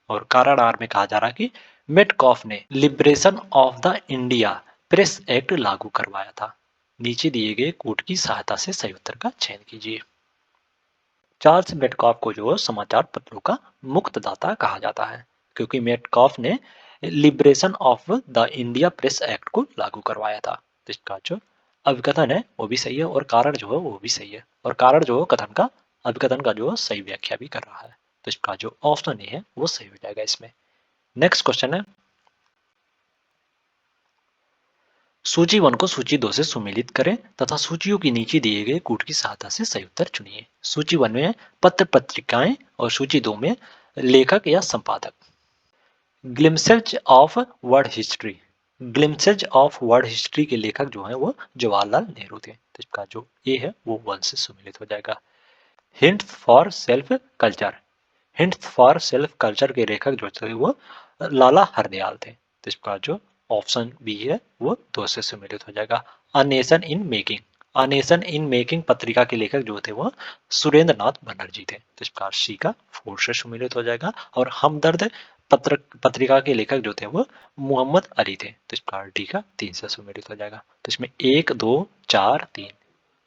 और कारण आर में कहा जा रहा है कि मेटकॉफ ने liberation of the India press act लागू करवाया था। नीचे दिए गए कोड की सहायता से सही उत्तर का चयन कीजिए। चार्ल्स मेटकॉफ को जो समाचार पत्रों का मुक्तदाता कहा जाता है, क्योंकि मेटकॉफ ने liberation of the India press act को लागू करवाया था। तो इसका जो अभिकथन है वो भी सही है, और कारण जो है वो भी सही है। और कारण जो कथन का अभिकथन का जो सही व्याख्या भी कर रहा है। तो इसका जो ऑप्शन ए है वो सही हो जाएगा इसमें। नेक्स्ट क्वेश्चन है, सूची 1 को सूची 2 से सुमेलित करें तथा सूचियों के नीचे दिए गए कूट की सहायता से सही उत्तर चुनिए। सूची 1 में पत्र पत्रिकाएं, और सूची 2 में लेखक या संपादक। Glimpses of world history, glimpses of world history के लेखक जो हैं वो जवाहरलाल नेहरू थे। तो इसका जो ए है वो 1 से सुमेलित हो जाएगा। Hint for self culture, hint for self culture के लेखक जो थे वो लाला हरदयाल थे। तो इसका जो ऑप्शन बी है वो 2 से सम्मिलित हो जाएगा। A nation in making, a nation in making पत्रिका के लेखक जो थे वो सुरेंद्र नाथ बनर्जी थे। तो इसका सी का 4 से सम्मिलित हो जाएगा। और हमदर्द पत्रिका के लेखक जो थे वो मोहम्मद अली थे। तो इसका डी का 3 से सम्मिलित हो जाएगा। तो इसमें 1 2 4 3,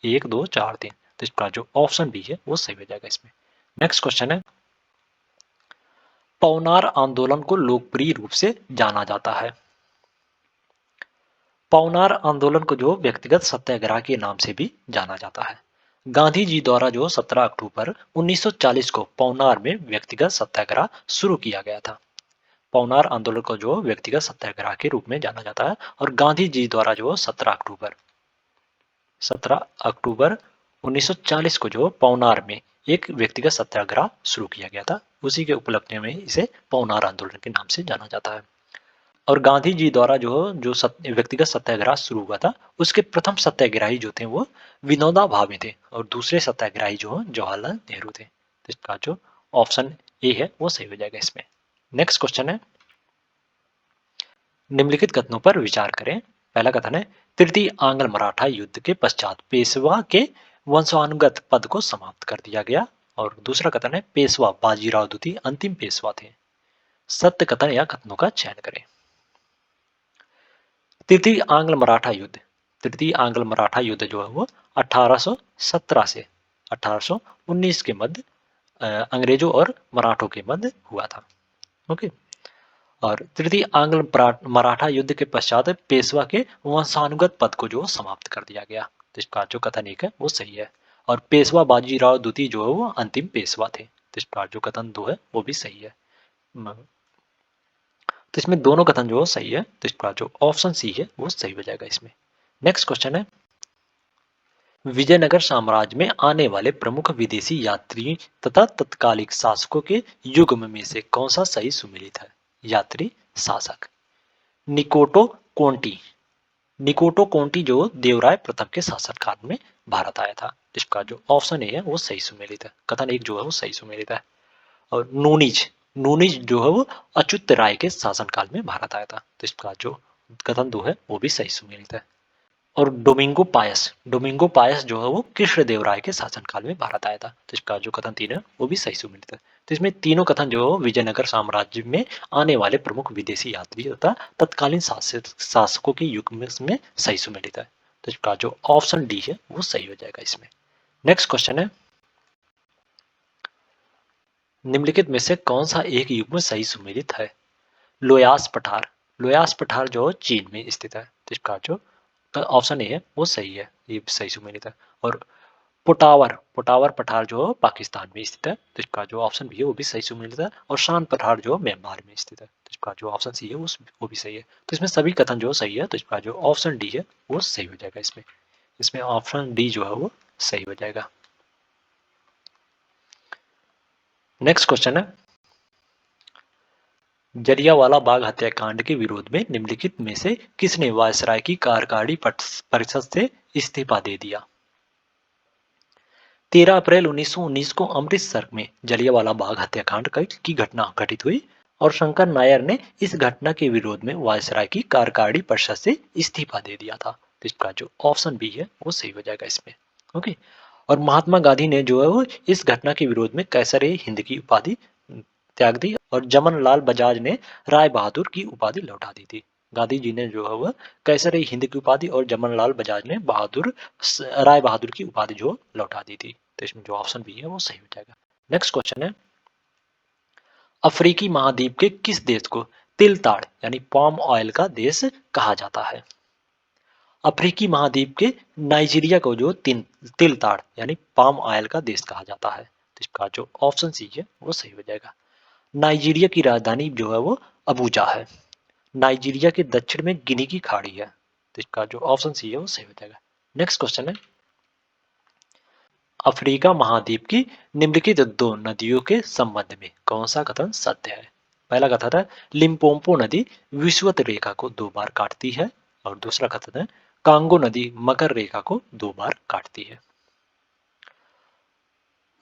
1 2 4 3, तो इसका जो ऑप्शन बी है वो सही हो जाएगा इसमें। नेक्स्ट क्वेश्चन है, पवनार आंदोलन को लोकप्रिय रूप से जाना जाता है? पवनार आंदोलन को जो व्यक्तिगत सत्याग्रह के नाम से भी जाना जाता है। गांधी जी द्वारा जो 17 अक्टूबर 1940 को पवनार में व्यक्तिगत सत्याग्रह शुरू किया गया था। पवनार आंदोलन को जो व्यक्तिगत सत्याग्रह के रूप में जाना जाता है और गांधी जी द्वारा जो 17 अक्टूबर 1940 को जो पवनार में एक व्यक्तिगत सत्याग्रह शुरू किया गया था, उसी के उपलक्ष्य में इसे पवनार आंदोलन के नाम से जाना जाता है। और गांधी जी द्वारा जो व्यक्तिगत सत्याग्रह शुरू हुआ था, उसके प्रथम सत्याग्रही जो थे वो विनोबा भावे थे और दूसरे सत्याग्रही जो जवाहरलाल नेहरू थे। तो इसका जो ऑप्शन ए है वो सही हो जाएगा इसमें। नेक्स्ट क्वेश्चन है, निम्नलिखित कथनों पर विचार करें। पहला कथन है, तृतीय आंग्ल मराठा युद्ध के पश्चात पेशवा के वंशानुगत पद को समाप्त कर दिया गया। और दूसरा कथन है, पेशवा बाजीराव द्वितीय अंतिम पेशवा थे। सत्य कथन या कथनों का चयन करें। तृतीय आंग्ल मराठा युद्ध जो है वो 1817 से 1819 के मध्य अंग्रेजों और मराठों के मध्य हुआ था। ओके। और तृतीय आंग्ल मराठा युद्ध के पश्चात पेशवा के वंशानुगत पद को जो समाप्त कर दिया गया। तो इसका जो कथन एक है वो सही है। और पेशवा बाजीराव द्वितीय जो है वो अंतिम पेशवा थे। तो इसका जो कथन 2 है वो भी सही है। तो इसमें दोनों कथन जो सही है, तो इसका जो ऑप्शन सी है वो सही हो जाएगा इसमें। नेक्स्ट क्वेश्चन है, विजयनगर साम्राज्य में आने वाले प्रमुख विदेशी यात्री तथा तत्कालिक शासकों के युग्म में से कौन सा सही सुमेलित है? यात्री शासक निकोटो कोंटी जो देवराय प्रथम के शासनकाल में भारत आया था। इसका जो ऑप्शन ए है वो सही सुमेलित है। कथन एक जो है वो सही सुमेलित है। और नूनिज जो है वो अच्युत राय के शासनकाल में भारत आया था। तो इसका जो कथन 2 है वो भी सही सुमेलित है। और डोमिंगो पायस जो है वो कृष्ण देव राय के शासनकाल में भारत आया था। तो इसका जो कथन 3 है वो भी सही सुमेलित है। तो इसमें तीनों कथन जो विजयनगर साम्राज्य में आने वाले प्रमुख विदेशी यात्री तथा तत्कालीन शासकों के युग में सही सुमेलित है। तो इसका जो ऑप्शन डी है वो सही हो जाएगा इसमें। नेक्स्ट क्वेश्चन है, निम्नलिखित में से कौन सा एक युग में सही सुमेलित है? लोयास पठार जो चीन में स्थित है। तो इसका जो ऑप्शन ए है वो सही है, ये सही सुमेलित है। और पोटावर पठार जो पाकिस्तान में स्थित है। तो इसका जो ऑप्शन बी है वो भी सही सुमेलित है। और शान पठार जो म्यांमार में स्थित है। तो इसका जो ऑप्शन सी है वो भी सही है। तो इसमें सभी कथन जो सही है। तो इसका जो ऑप्शन डी है वो सही हो जाएगा इसमें ऑप्शन डी जो है वो सही हो जाएगा। नेक्स्ट क्वेश्चन है, जलियांवाला बाग हत्याकांड के विरोध में निम्नलिखित में से किसने वायसराय की कार्यकारी परिषद से इस्तीफा दे दिया? 13 अप्रैल 1919 को अमृतसर में जलियांवाला बाग हत्याकांड की घटना घटित हुई और शंकर नायर ने इस घटना के विरोध में वायसराय की कार्यकारी परिषद से इस्तीफा दे दिया था। तो इसका जो ऑप्शन बी है वो सही हो जाएगा इसमें। ओके। और महात्मा गांधी ने जो है वो इस घटना के विरोध में कैसर ए हिंद की उपाधि त्याग दी और जमनलाल बजाज ने राय बहादुर की उपाधि लौटा दी थी। गांधी जी ने जो है वह कैसर ए हिंद की उपाधि और जमनलाल बजाज ने राय बहादुर की उपाधि जो लौटा दी थी। तो इसमें जो ऑप्शन बी है वो सही हो जाएगा। नेक्स्ट क्वेश्चन है, अफ्रीकी महाद्वीप के किस देश को तिल ताड़ यानी पाम ऑयल का देश कहा जाता है? अफ्रीकी महाद्वीप के नाइजीरिया को जो तिल ताड़ यानी पाम ऑयल का देश कहा जाता है। तो इसका जो ऑप्शन सी है वो सही हो जाएगा। नाइजीरिया की राजधानी जो है वो अबूजा है। नाइजीरिया के दक्षिण में गिनी की खाड़ी है। तो इसका जो ऑप्शन सी है वो सही हो जाएगा। नेक्स्ट क्वेश्चन है, अफ्रीका महाद्वीप की निम्नलिखित 2 नदियों के संबंध में कौन सा कथन सत्य है? पहला कथन है, लिम्पोपो नदी विषुवत रेखा को 2 बार काटती है। और दूसरा कथन है, कांगो नदी मकर रेखा को 2 बार काटती है।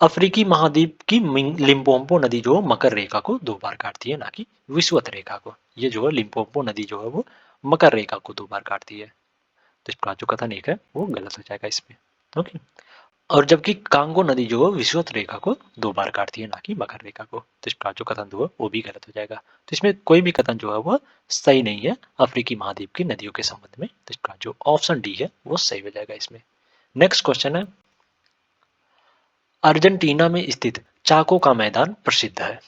अफ्रीकी महाद्वीप की लिम्पोपो नदी जो मकर रेखा को 2 बार काटती है, ना कि विषुवत रेखा को। ये जो है लिम्पोपो नदी जो है वो मकर रेखा को 2 बार काटती है। तो इसका जो कथन एक है वो गलत हो जाएगा इसमें। ओके। और जबकि कांगो नदी जो है विषुवत रेखा को 2 बार काटती है, ना कि मकर रेखा को। तो इसका जो कथन 2 है वो भी गलत हो जाएगा। तो इसमें कोई भी कथन जो है वो सही नहीं है अफ्रीकी महाद्वीप की नदियों के संबंध में। तो इसका जो ऑप्शन डी है वो सही हो जाएगा इसमें। नेक्स्ट क्वेश्चन है, अर्जेंटीना में स्थित चाको का मैदान प्रसिद्ध है।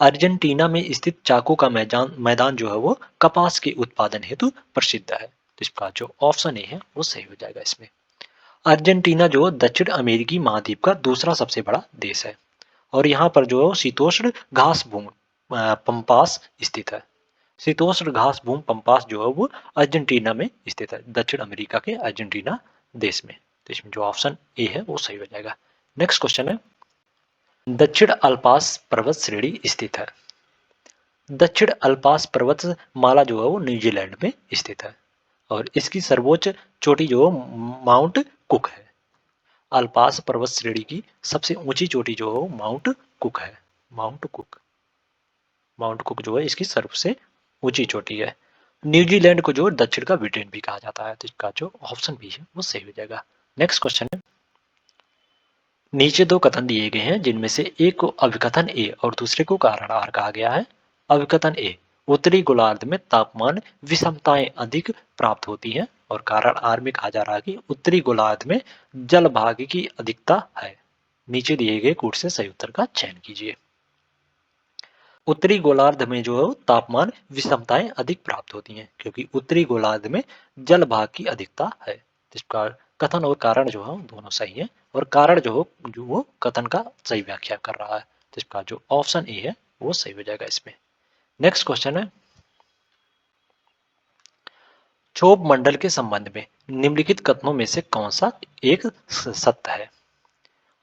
अर्जेंटीना में स्थित चाको का मैदान मैदान जो है वो कपास के उत्पादन हेतु प्रसिद्ध है। तो इसका जो ऑप्शन ए है वो सही हो जाएगा इसमें। अर्जेंटीना जो दक्षिण अमेरिकी महाद्वीप का दूसरा सबसे बड़ा देश है और यहाँ पर जो शीतोष्ण घास भूमि पंपास स्थित है। शीतोष्ण घास भूमि पंपास जो है वो अर्जेंटीना में स्थित है, दक्षिण अमेरिका के अर्जेंटीना देश में। तो इसमें जो ऑप्शन ए है वो सही हो जाएगा। नेक्स्ट क्वेश्चन है, दक्षिण अल्पास पर्वत श्रेणी स्थित है। दक्षिण अल्पास पर्वत माला जो है वो न्यूजीलैंड में स्थित है और इसकी सर्वोच्च चोटी जो माउंट कुक है। अल्पास पर्वत श्रेणी की सबसे ऊंची चोटी जो है माउंट कुक है। माउंट कुक जो है इसकी सबसे ऊंची चोटी है। न्यूजीलैंड को जो दक्षिण का ब्रिटेन भी कहा जाता है। तो इसका जो ऑप्शन भी है वो सही हो जाएगा। नेक्स्ट क्वेश्चन है, नीचे दो कथन दिए गए हैं जिनमें से एक को अभिकथन ए और दूसरे को कारण आर कहा गया है। अभिकथन ए, उत्तरी गोलार्ध में तापमान विषमताएं अधिक प्राप्त होती हैं और कारण आर में कहा जा रहा है कि उत्तरी गोलार्ध में जल भाग की अधिकता है। नीचे दिए गए कूट से सही उत्तर का चयन कीजिए। उत्तरी गोलार्ध में जो है तापमान विषमताएं अधिक प्राप्त होती हैं क्योंकि उत्तरी गोलार्ध में जल भाग की अधिकता है। इसका कथन और कारण जो है दोनों सही है और कारण जो वो कथन का सही व्याख्या कर रहा है। तो इसका जो ऑप्शन ए है वो सही हो जाएगा इसमें। नेक्स्ट क्वेश्चन है, क्षोभ मंडल के संबंध में निम्नलिखित कथनों में से कौन सा एक सत्य है।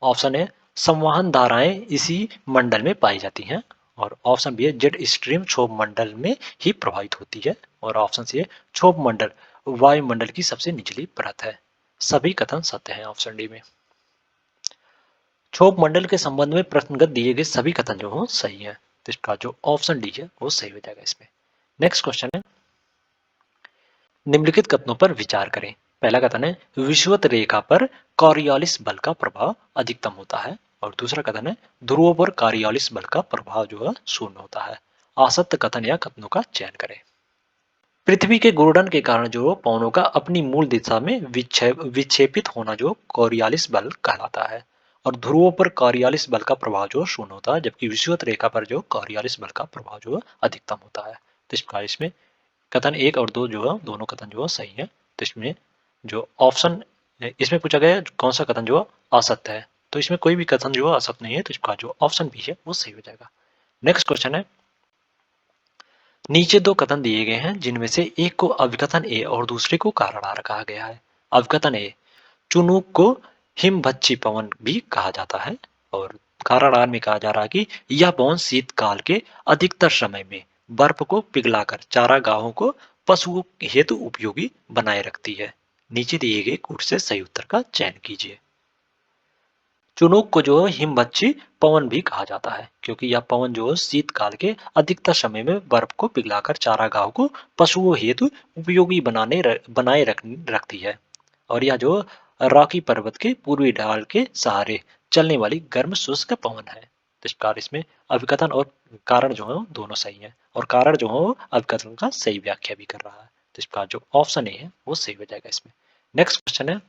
ऑप्शन ए, संवहन धाराएं इसी मंडल में पाई जाती हैं और ऑप्शन बी है जेट स्ट्रीम क्षोभ मंडल में ही प्रभावित होती है और ऑप्शन सी है क्षोभ मंडल वायुमंडल की सबसे निचली परत है। सभी कथन सत्य हैं ऑप्शन डी में। क्षोभ मंडल के संबंध में प्रश्नगत दिए गए सभी कथन जो हो सही है। तो इसका जो ऑप्शन डी है वो सही हो जाएगा इसमें। नेक्स्ट क्वेश्चन है, निम्नलिखित कथनों पर विचार करें। पहला कथन है, विषुवत रेखा पर कॉरियोलिस बल का प्रभाव अधिकतम होता है और दूसरा कथन है, ध्रुवों पर कॉरियोलिस बल का प्रभाव जो है शून्य होता है। असत्य कथन या कथनों का चयन करें। पृथ्वी के घूर्णन के कारण जो पवनों का अपनी मूल दिशा में विक्षेपित होना जो कॉरियोलिस बल कहलाता है और ध्रुवों पर कॉरियोलिस बल का प्रभाव जो शून्य होता है जबकि विषुवत रेखा पर जो कॉरियोलिस बल का प्रभाव जो अधिकतम होता है। तो इस प्रकार इसमें कथन एक और दो जो है दोनों कथन जो है सही है। तो इसमें जो ऑप्शन इसमें पूछा गया है कौन सा कथन जो असत्य है, तो इसमें कोई भी कथन जो असत्य नहीं है। तो इसका जो ऑप्शन भी है वो सही हो जाएगा। नेक्स्ट क्वेश्चन है, नीचे दो कथन दिए गए हैं जिनमें से एक को अभिकथन ए और दूसरे को कारण आर कहा गया है। अभिकथन ए, चुनूक को हिमभच्ची पवन भी कहा जाता है और कारण आर में कहा जा रहा है कि यह पवन शीतकाल के अधिकतर समय में बर्फ को पिघलाकर चारागाहों को पशुओं हेतु उपयोगी बनाए रखती है। नीचे दिए गए कूट से सही उत्तर का चयन कीजिए। चुनूक को जो हिमभच्ची पवन भी कहा जाता है क्योंकि यह पवन जो शीतकाल के अधिकतर समय में बर्फ को पिघलाकर चारागाहों को पशुओं हेतु उपयोगी बनाए रखती है और यह जो रॉकी पर्वत के पूर्वी ढाल के सहारे चलने वाली गर्म शुष्क पवन है। तो इस प्रकार इसमें अभिकथन और कारण जो है दोनों सही है और कारण जो है अभिकथन का सही व्याख्या भी कर रहा है। तो इसका जो ऑप्शन ए है वो सही हो जाएगा इसमें। नेक्स्ट क्वेश्चन है,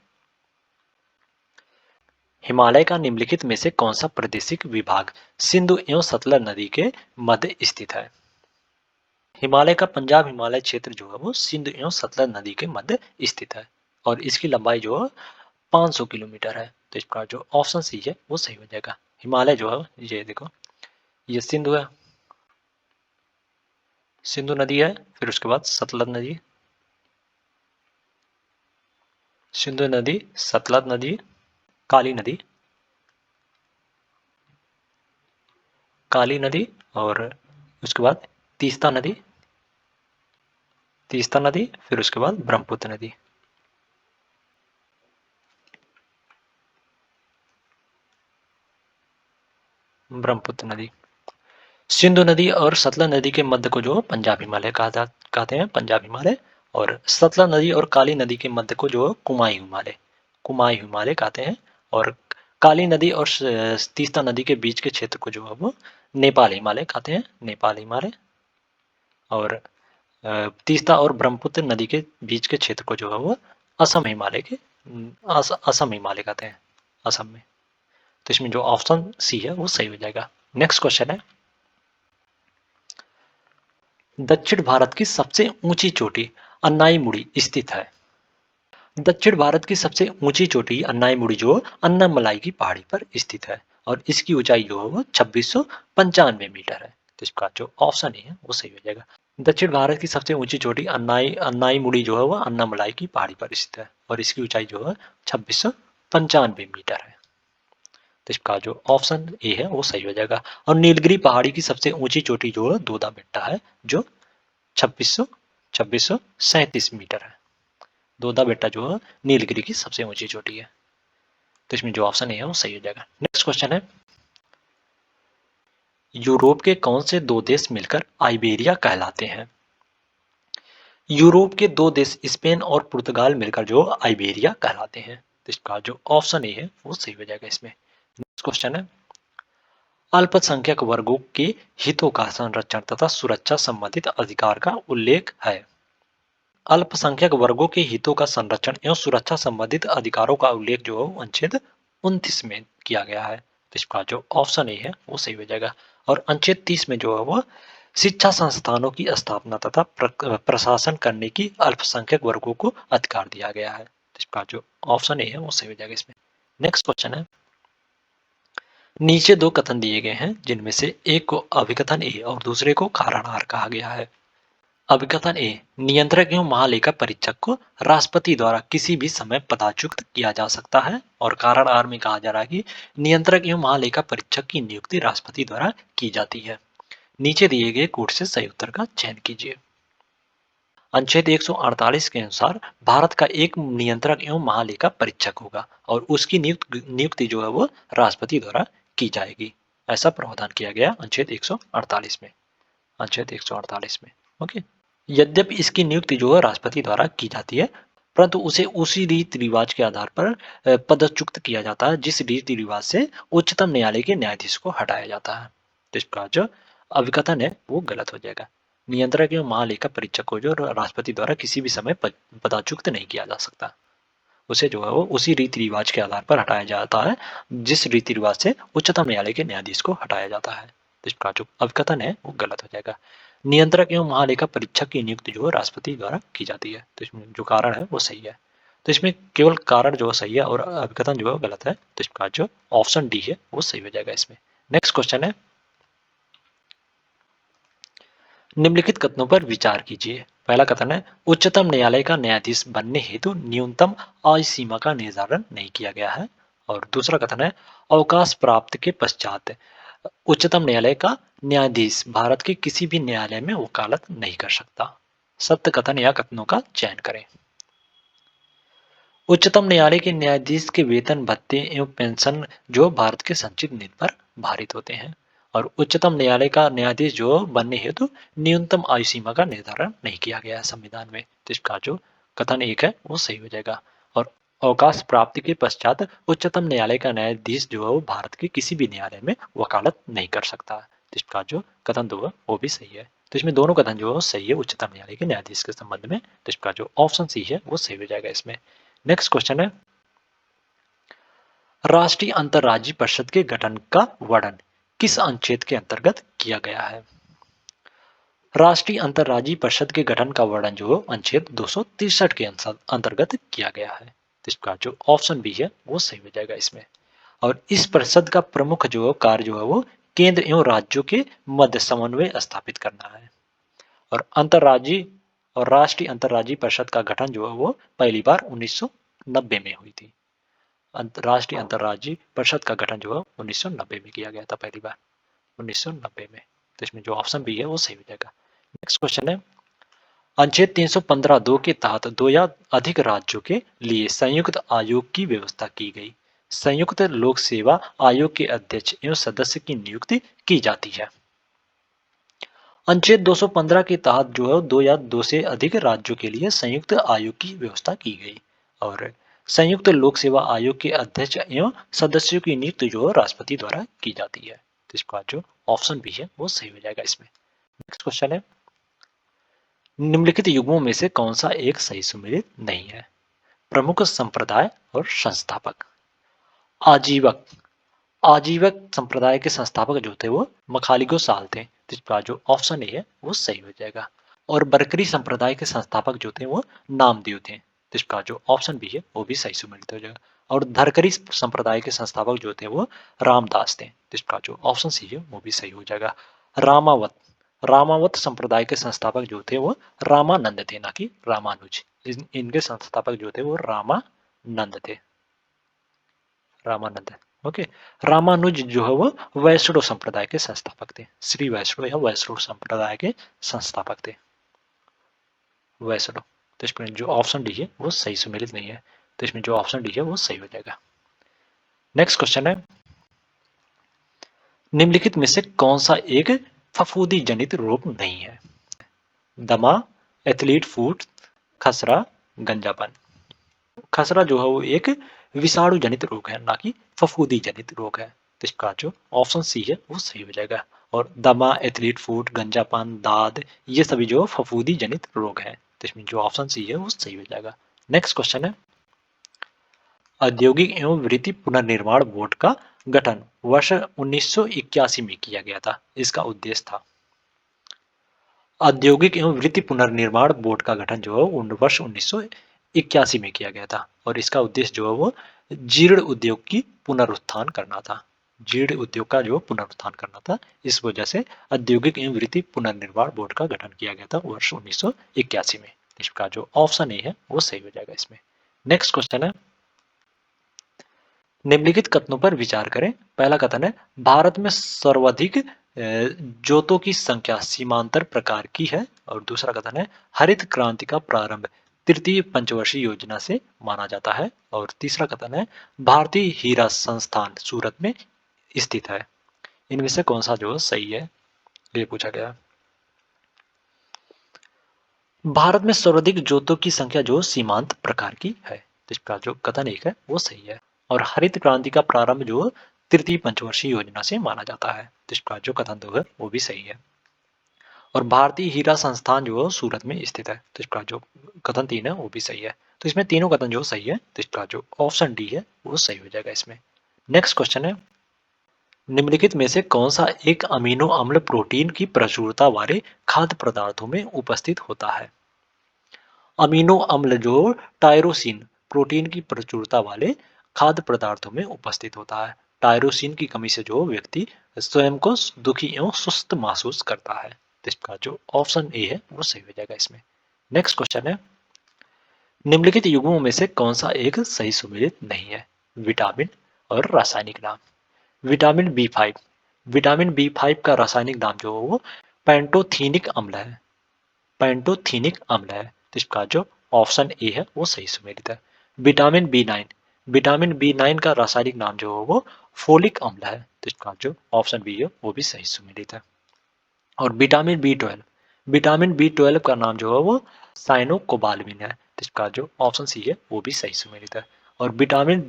हिमालय का निम्नलिखित में से कौन सा प्रादेशिक विभाग सिंधु एवं सतलज नदी के मध्य स्थित है। हिमालय का पंजाब हिमालय क्षेत्र जो है वो सिंधु एवं सतलज नदी के मध्य स्थित है और इसकी लंबाई जो है 500 किलोमीटर है। तो इसका जो ऑप्शन सी है वो सही हो जाएगा। हिमालय जो है ये देखो, ये सिंधु है, सिंधु नदी है, फिर उसके बाद सतलज नदी, सिंधु नदी, सतलज नदी, काली नदी, काली नदी और उसके बाद तीस्ता नदी, तीस्ता नदी, फिर उसके बाद ब्रह्मपुत्र नदी। ब्रह्मपुत्र नदी, सिंधु नदी और सतलज नदी के मध्य को जो पंजाब हिमालय कहते हैं, पंजाब हिमालय, और सतलज नदी और काली नदी के मध्य को जो कुमाई हिमालय कहते हैं और काली नदी और तीस्ता नदी के बीच के क्षेत्र को जो है वो नेपाल हिमालय कहते हैं, नेपाल हिमालय, और तीस्ता और ब्रह्मपुत्र नदी के बीच के क्षेत्र को जो है वो असम हिमालय असम हिमालय कहते हैं, असम में। तो इसमें जो ऑप्शन सी है वो सही हो जाएगा। नेक्स्ट क्वेश्चन है, दक्षिण भारत की सबसे ऊंची चोटी अन्नाईमुड़ी स्थित है। दक्षिण भारत की सबसे ऊंची चोटी अन्नाईमुड़ी जो अन्नामलाई की पहाड़ी पर स्थित है और इसकी ऊंचाई जो है वो 2695 मीटर है। तो इसका जो ऑप्शन है वो सही हो जाएगा। दक्षिण भारत की सबसे ऊंची चोटी अन्नाईमुड़ी जो है वो अन्नामलाई की पहाड़ी पर स्थित है और इसकी ऊंचाई जो है 2695 मीटर है। तो इसका जो ऑप्शन ए है वो सही हो जाएगा। और नीलगिरी पहाड़ी की सबसे ऊंची चोटी जो है दोदा बेट्टा है जो 2637 मीटर है। दोदा बेट्टा जो है नीलगिरी की सबसे ऊंची चोटी है। तो इसमें जो ऑप्शन है वो सही हो जाएगा। नेक्स्ट क्वेश्चन है, यूरोप के कौन से दो देश मिलकर आइबेरिया कहलाते हैं? यूरोप के दो देश स्पेन और पुर्तगाल मिलकर जो आइबेरिया कहलाते हैं। तो इसका जो ऑप्शन ए है वो सही हो जाएगा इसमें। नेक्स्ट क्वेश्चन है, अल्पसंख्यक वर्गों के हितों का संरक्षण तथा सुरक्षा संबंधित अधिकार का उल्लेख है। अल्पसंख्यक वर्गों के हितों का संरक्षण एवं सुरक्षा संबंधित अधिकारों का उल्लेख जो है अनुच्छेद 29 में किया गया है। तो इसका जो ऑप्शन ए है वो सही हो जाएगा। और अनुच्छेद 30 में जो है वो शिक्षा संस्थानों की स्थापना तथा प्रशासन करने की अल्पसंख्यक वर्गों को अधिकार दिया गया है। तो इसका जो ऑप्शन ए है वो सही हो जाएगा इसमें। नेक्स्ट क्वेश्चन है, नीचे दो कथन दिए गए हैं जिनमें से एक को अभिकथन ए और दूसरे को कारण आर कहा गया है। अभिकथन ए, नियंत्रक एवं महालेखा परीक्षक को राष्ट्रपति द्वारा किसी भी समय पदच्युत किया जा सकता है। और कारण आर में कहा जा रहा है कि नियंत्रक एवं महालेखा परीक्षक की नियुक्ति राष्ट्रपति द्वारा की जाती है। नीचे दिए गए कोड से सही उत्तर का चयन कीजिए। अनुच्छेद 148 के अनुसार भारत का एक नियंत्रक एवं महालेखा परीक्षक होगा और उसकी नियुक्ति जो है वो राष्ट्रपति द्वारा की जाएगी। ऐसा प्रावधान किया गया अनुच्छेद 148 में। अनुच्छेद 148 में ओके। यद्यपि इसकी नियुक्ति जो है राष्ट्रपति द्वारा की जाती है, परंतु उसे उसी रीति रिवाज के आधार पर पदच्युत किया जाता है जिस रीति रिवाज से उच्चतम न्यायालय के न्यायाधीश को हटाया जाता है। तो इसका जो अभिकथन है वो गलत हो जाएगा। नियंत्रक एवं महालेखा परीक्षक को जो राष्ट्रपति द्वारा किसी भी समय पदच्युत नहीं किया जा सकता। उसे जो है वो उसी रीति रिवाज के आधार पर हटाया जाता है जिस रीति रिवाज से उच्चतम न्यायालय के न्यायाधीश को हटाया जाता है। तो इसका जो अभिकथन है वो गलत हो जाएगा। नियंत्रक एवं महालेखा परीक्षक की नियुक्ति जो है राष्ट्रपति द्वारा की जाती है। तो इसमें जो कारण है वो सही है। तो इसमें केवल कारण जो सही है और अभिकथन जो है गलत है। तो इसका जो ऑप्शन डी है वो सही हो जाएगा इसमें। नेक्स्ट क्वेश्चन है, निम्नलिखित कथनों पर विचार कीजिए। पहला कथन है, उच्चतम न्यायालय का न्यायाधीश बनने हेतु न्यूनतम आयु सीमा का निर्धारण नहीं किया गया है। और दूसरा कथन है, अवकाश प्राप्त के पश्चात उच्चतम न्यायालय का न्यायाधीश भारत के किसी भी न्यायालय में वकालत नहीं कर सकता। सत्य कथन या कथनों का चयन करें। उच्चतम न्यायालय के न्यायाधीश के वेतन भत्ते एवं पेंशन जो भारत के संचित निधि पर भारित होते हैं। और उच्चतम न्यायालय का न्यायाधीश जो बनने हेतु न्यूनतम आयु सीमा का निर्धारण नहीं किया गया है संविधान में। तो इसका जो कथन एक है वो सही हो जाएगा। और अवकाश प्राप्ति के पश्चात उच्चतम न्यायालय का न्यायाधीश जो है वो भारत के किसी भी न्यायालय में वकालत नहीं कर सकता। तो इसका जो कथन दो है वो भी सही है। तो इसमें दोनों कथन जो है सही है उच्चतम न्यायालय के न्यायाधीश के संबंध में। तो इसका जो ऑप्शन सी है वो सही हो जाएगा इसमें। नेक्स्ट क्वेश्चन है, राष्ट्रीय अंतर्राज्यीय परिषद के गठन का वर्णन किस अनुच्छेद के अंतर्गत किया गया है? राष्ट्रीय अंतर्राज्यीय परिषद के गठन का वर्णन जो अनुच्छेद 263 के अंतर्गत किया गया है। तो इसका जो ऑप्शन बी है वो सही हो जाएगा इसमें। और इस परिषद का प्रमुख जो कार्य जो है वो केंद्र एवं राज्यों के मध्य समन्वय स्थापित करना है। और अंतर्राज्यीय और राष्ट्रीय अंतर्राज्यीय परिषद का गठन जो है वो पहली बार 1990 में हुई थी। राष्ट्रीय अंतर्राज्यीय परिषद का गठन जो है 1990 में किया गया था पहली बार 1990 में। तो इसमें जो ऑप्शन बी है वो सही हो जाएगा। नेक्स्ट क्वेश्चन है, अनुच्छेद 315(2) के तहत दो या अधिक राज्यों के लिए संयुक्त आयोग की व्यवस्था की गई। संयुक्त लोक सेवा आयोग के अध्यक्ष एवं सदस्य की नियुक्ति की जाती है। अनुच्छेद 215 के तहत जो है दो या दो से अधिक राज्यों के लिए संयुक्त आयोग की व्यवस्था की गई। और संयुक्त लोक सेवा आयोग के अध्यक्ष एवं सदस्यों की नियुक्ति जो है राष्ट्रपति द्वारा की जाती है। तो इसका जो ऑप्शन भी है वो सही हो जाएगा इसमें। नेक्स्ट क्वेश्चन है, निम्नलिखित युग्मों में से कौन सा एक सही सुमेलित नहीं है? प्रमुख संप्रदाय और संस्थापक। आजीवक आजीवक संप्रदाय के संस्थापक जो थे वो मखालिगो साल थे। तो इसका जो ऑप्शन ए है वो सही हो जाएगा। और बरकरी संप्रदाय के संस्थापक जो थे वो नामदेव थे, तो इसका जो ऑप्शन बी है वो भी सही सुमेलित हो जाएगा। और धरकरी संप्रदाय के संस्थापक जो थे वो रामदास थे, तो इसका जो ऑप्शन सी है वो भी सही हो जाएगा। रामावत रामावत संप्रदाय के संस्थापक जो थे वो रामानंद थे, ना कि रामानुज। इनके संस्थापक जो थे वो रामानंद थे, रामानंद। ओके। रामानुज जो है वो वैष्णव संप्रदाय के संस्थापक थे, श्री वैष्णव या वैष्णव संप्रदाय के संस्थापक थे, वैष्णव। तो इसमें जो ऑप्शन डी है वो सही सुमेलित नहीं है, तो इसमें जो ऑप्शन डी है वो सही हो जाएगा। नेक्स्ट क्वेश्चन है, निम्नलिखित में से कौन सा एक फफूंदी जनित रोग नहीं है? दमा, एथलीट फूट, खसरा, गंजापन। खसरा जो है वो एक विषाणु जनित रोग है, ना कि फफूंदी जनित रोग है, तो इसका जो ऑप्शन सी है वो सही हो जाएगा। और दमा, एथलीट फूट, गंजापन, दाद, ये सभी जो फफूंदी जनित रोग है, तो इसमें जो ऑप्शन सी है वो सही हो जाएगा। नेक्स्ट क्वेश्चन है, औद्योगिक एवं वृत्ति पुनर्निर्माण बोर्ड का गठन वर्ष 1981 में किया गया था, इसका उद्देश्य था। औद्योगिक एवं वृत्ति पुनर्निर्माण बोर्ड का गठन जो है वर्ष 1981 में किया गया था, और इसका उद्देश्य जो है वो जीर्ण उद्योग की पुनरुत्थान करना था। जीर्ण उद्योग का जो पुनरुत्थान करना था, इस वजह से औद्योगिक एवं वृत्ति पुनर्निर्माण बोर्ड का गठन किया गया था वर्ष 1981 में। इसका जो ऑप्शन ए है वो सही हो जाएगा इसमें। नेक्स्ट क्वेश्चन है, निम्नलिखित कथनों पर विचार करें। पहला कथन है, भारत में सर्वाधिक जोतों की संख्या सीमांतर प्रकार की है। और दूसरा कथन है, हरित क्रांति का प्रारंभ तृतीय पंचवर्षीय योजना से माना जाता है। और तीसरा कथन है, भारतीय हीरा संस्थान सूरत में स्थित है। इनमें से कौन सा जो सही है, ये पूछा गया। भारत में सर्वाधिक जोतों की संख्या जो सीमांत प्रकार की है, तो इसका जो कथन एक है वो सही है। और हरित क्रांति का प्रारंभ जो तृतीय पंचवर्षीय योजना से माना जाता है, तो इसका जो कथन दो है वो भी सही है। और भारतीय हीरा संस्थान जो सूरत में स्थित है, तो इसका जो कथन तीन है वो भी सही है। तो इसमें तीनों कथन जो सही है, तो इसका जो ऑप्शन डी है वो सही हो जाएगा इसमें। नेक्स्ट क्वेश्चन है, निम्नलिखित में से कौन सा एक अमीनो अम्ल प्रोटीन की प्रचुरता वाले खाद्य पदार्थों में उपस्थित होता है? अमीनो अम्ल जो टायरोसिन प्रोटीन की प्रचुरता वाले खाद्य पदार्थों में उपस्थित होता है। टायरोसिन की कमी से जो व्यक्ति स्वयं को दुखी एवं सुस्त महसूस करता है, तो इसका जो ऑप्शन ए है वो सही हो जाएगा इसमें। नेक्स्ट क्वेश्चन है, निम्नलिखित युग्मों में से कौन सा एक सही सुमेलित नहीं है? विटामिन और रासायनिक नाम। विटामिन बी फाइव का रासायनिक नाम जो है वो पेंटोथीनिक अम्ल है, पेंटोथीनिक अम्ल है, तो इसका जो ऑप्शन ए है वो सही सुमेलित है। विटामिन बी नाइन का रासायनिक नाम जो है वो फोलिक अम्ल है, तो इसका जो ऑप्शन बी है वो भी सही सुमेलित है। और विटामिन बी ट्वेल्व का नाम जो है वो साइनोकोबालमिन है, तो इसका जो ऑप्शन सी है वो भी सही सुमेलित है। और विटामिन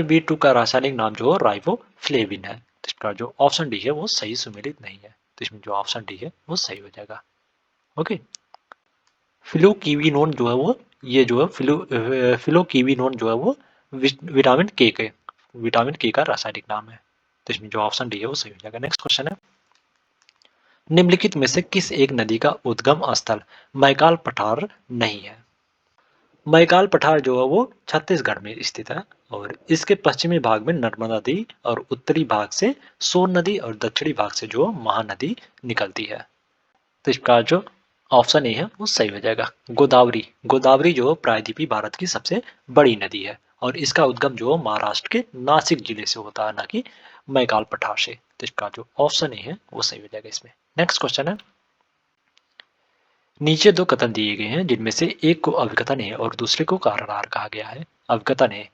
बी टू का रासायनिक नाम जो है राइबोफ्लेविन है, तो इसका जो ऑप्शन डी है वो सही सुमेलित नहीं है, तो इसमें जो ऑप्शन डी है वो सही हो जाएगा। ओके। फ्लूकीविनोन जो है वो, ये जो है फ्लूकीविनोन जो है वो विटामिन के का रासायनिक नाम है, तो इसमें जो ऑप्शन डी है वो सही हो जाएगा। नेक्स्ट क्वेश्चन है, निम्नलिखित में से किस एक नदी का उद्गम स्थल मैकाल पठार नहीं है? मैकाल पठार जो है वो छत्तीसगढ़ में स्थित है, और इसके पश्चिमी भाग में नर्मदा नदी और उत्तरी भाग से सोन नदी और दक्षिणी भाग से जो महानदी निकलती है, तो इसका जो ऑप्शन ए है वो सही हो जाएगा। गोदावरी जो प्रायद्वीपीय भारत की सबसे बड़ी नदी है, और इसका उद्गम जो महाराष्ट्र के नासिक जिले से होता है, ना कि मैकाल पठार से, तो इसका जो ऑप्शन ए है वो सही हो जाएगा इसमें। नेक्स्ट क्वेश्चन है, नीचे दो कथन दिए गए हैं जिनमें से एक को अभिकथन है और दूसरे को कारण आहार कहा गया है। अभिकथन है,